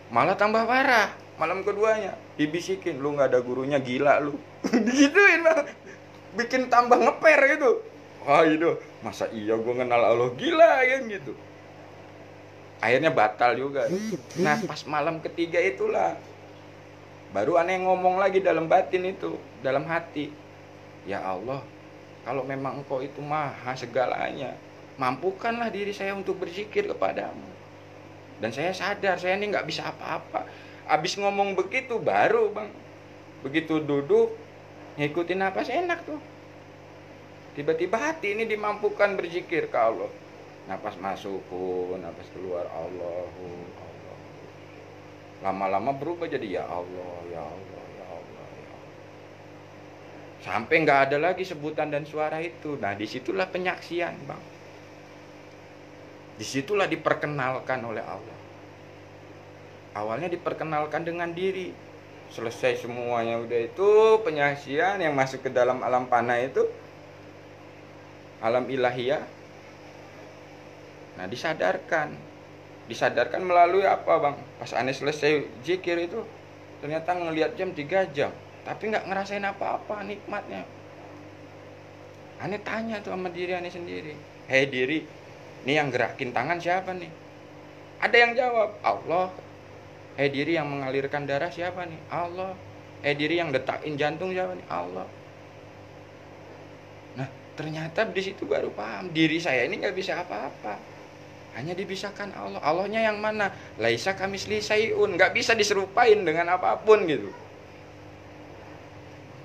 malah tambah parah. Malam keduanya dibisikin, lu nggak ada gurunya, gila lu. Digituin bang, bikin tambah ngeper gitu. Wah itu, masa iya gue kenal Allah, gila kan gitu. Akhirnya batal juga. Nah pas malam ketiga itulah baru aneh ngomong lagi dalam batin itu, dalam hati. Ya Allah, kalau memang engkau itu maha segalanya, mampukanlah diri saya untuk berzikir kepadamu. Dan saya sadar, saya ini nggak bisa apa-apa. Abis ngomong begitu, baru bang, begitu duduk, ngikutin napas enak tuh. Tiba-tiba hati ini dimampukan berzikir ke Allah. Napas masuk pun, napas keluar Allahu Allah. Lama-lama berubah jadi ya Allah, ya Allah, ya Allah, ya Allah. Sampai nggak ada lagi sebutan dan suara itu. Nah disitulah penyaksian bang. Disitulah diperkenalkan oleh Allah. Awalnya diperkenalkan dengan diri. Selesai semuanya udah itu penyaksian yang masuk ke dalam alam panah itu, alam ilahiyah. Nah disadarkan Disadarkan melalui apa bang? Pas aneh selesai zikir itu ternyata ngelihat jam 3 jam, tapi nggak ngerasain apa-apa nikmatnya. Aneh tanya tuh sama diri aneh sendiri, hei diri, ini yang gerakin tangan siapa nih? Ada yang jawab, Allah. Hei diri, yang mengalirkan darah siapa nih? Allah. Hei diri, yang detakin jantung siapa nih? Allah. Nah ternyata di situ baru paham, diri saya ini nggak bisa apa-apa, hanya dipisahkan Allah. Allahnya yang mana? Laisa kamislihi syai'un, nggak bisa diserupain dengan apapun gitu.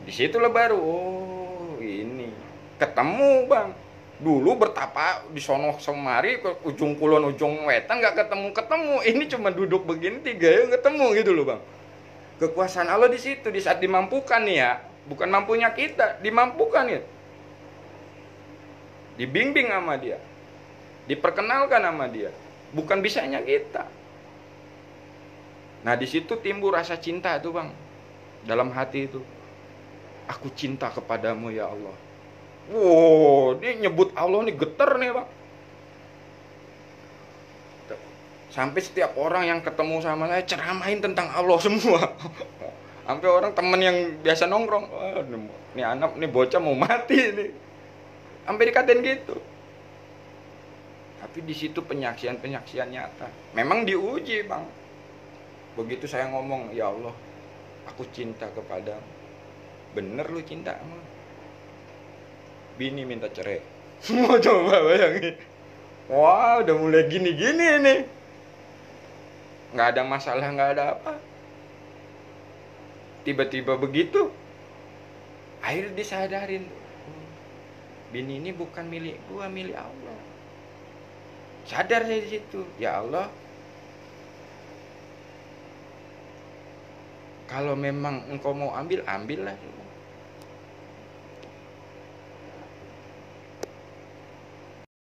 Di situlah baru, oh ini ketemu bang. Dulu bertapa di sono semari ke ujung kulon ujung wetan nggak ketemu. Ini cuma duduk begini 3 ya ketemu gitu loh bang. Kekuasaan Allah di situ, di saat dimampukan nih ya, bukan mampunya kita, dimampukan ya. Dibimbing sama dia, diperkenalkan sama dia, bukan bisanya kita. Nah di situ timbul rasa cinta tuh bang, dalam hati itu. Aku cinta kepadamu ya Allah. Wow, dia nyebut Allah nih getar nih bang. Sampai setiap orang yang ketemu sama saya ceramain tentang Allah semua. Sampai orang temen yang biasa nongkrong, wah, nih anak nih bocah mau mati nih. Sampai dikatain gitu. Tapi di situ penyaksian nyata. Memang diuji bang. Begitu saya ngomong, ya Allah, aku cinta kepadamu. Bener lu cinta sama. Bini minta cerai. Mau coba bayangin. Wah udah mulai gini-gini nih. Nggak ada masalah, nggak ada apa. Tiba-tiba begitu. Akhirnya disadarin. Bini ini bukan milik gua, milik Allah. Sadar saya di situ. Ya Allah, kalau memang engkau mau ambil, ambillah.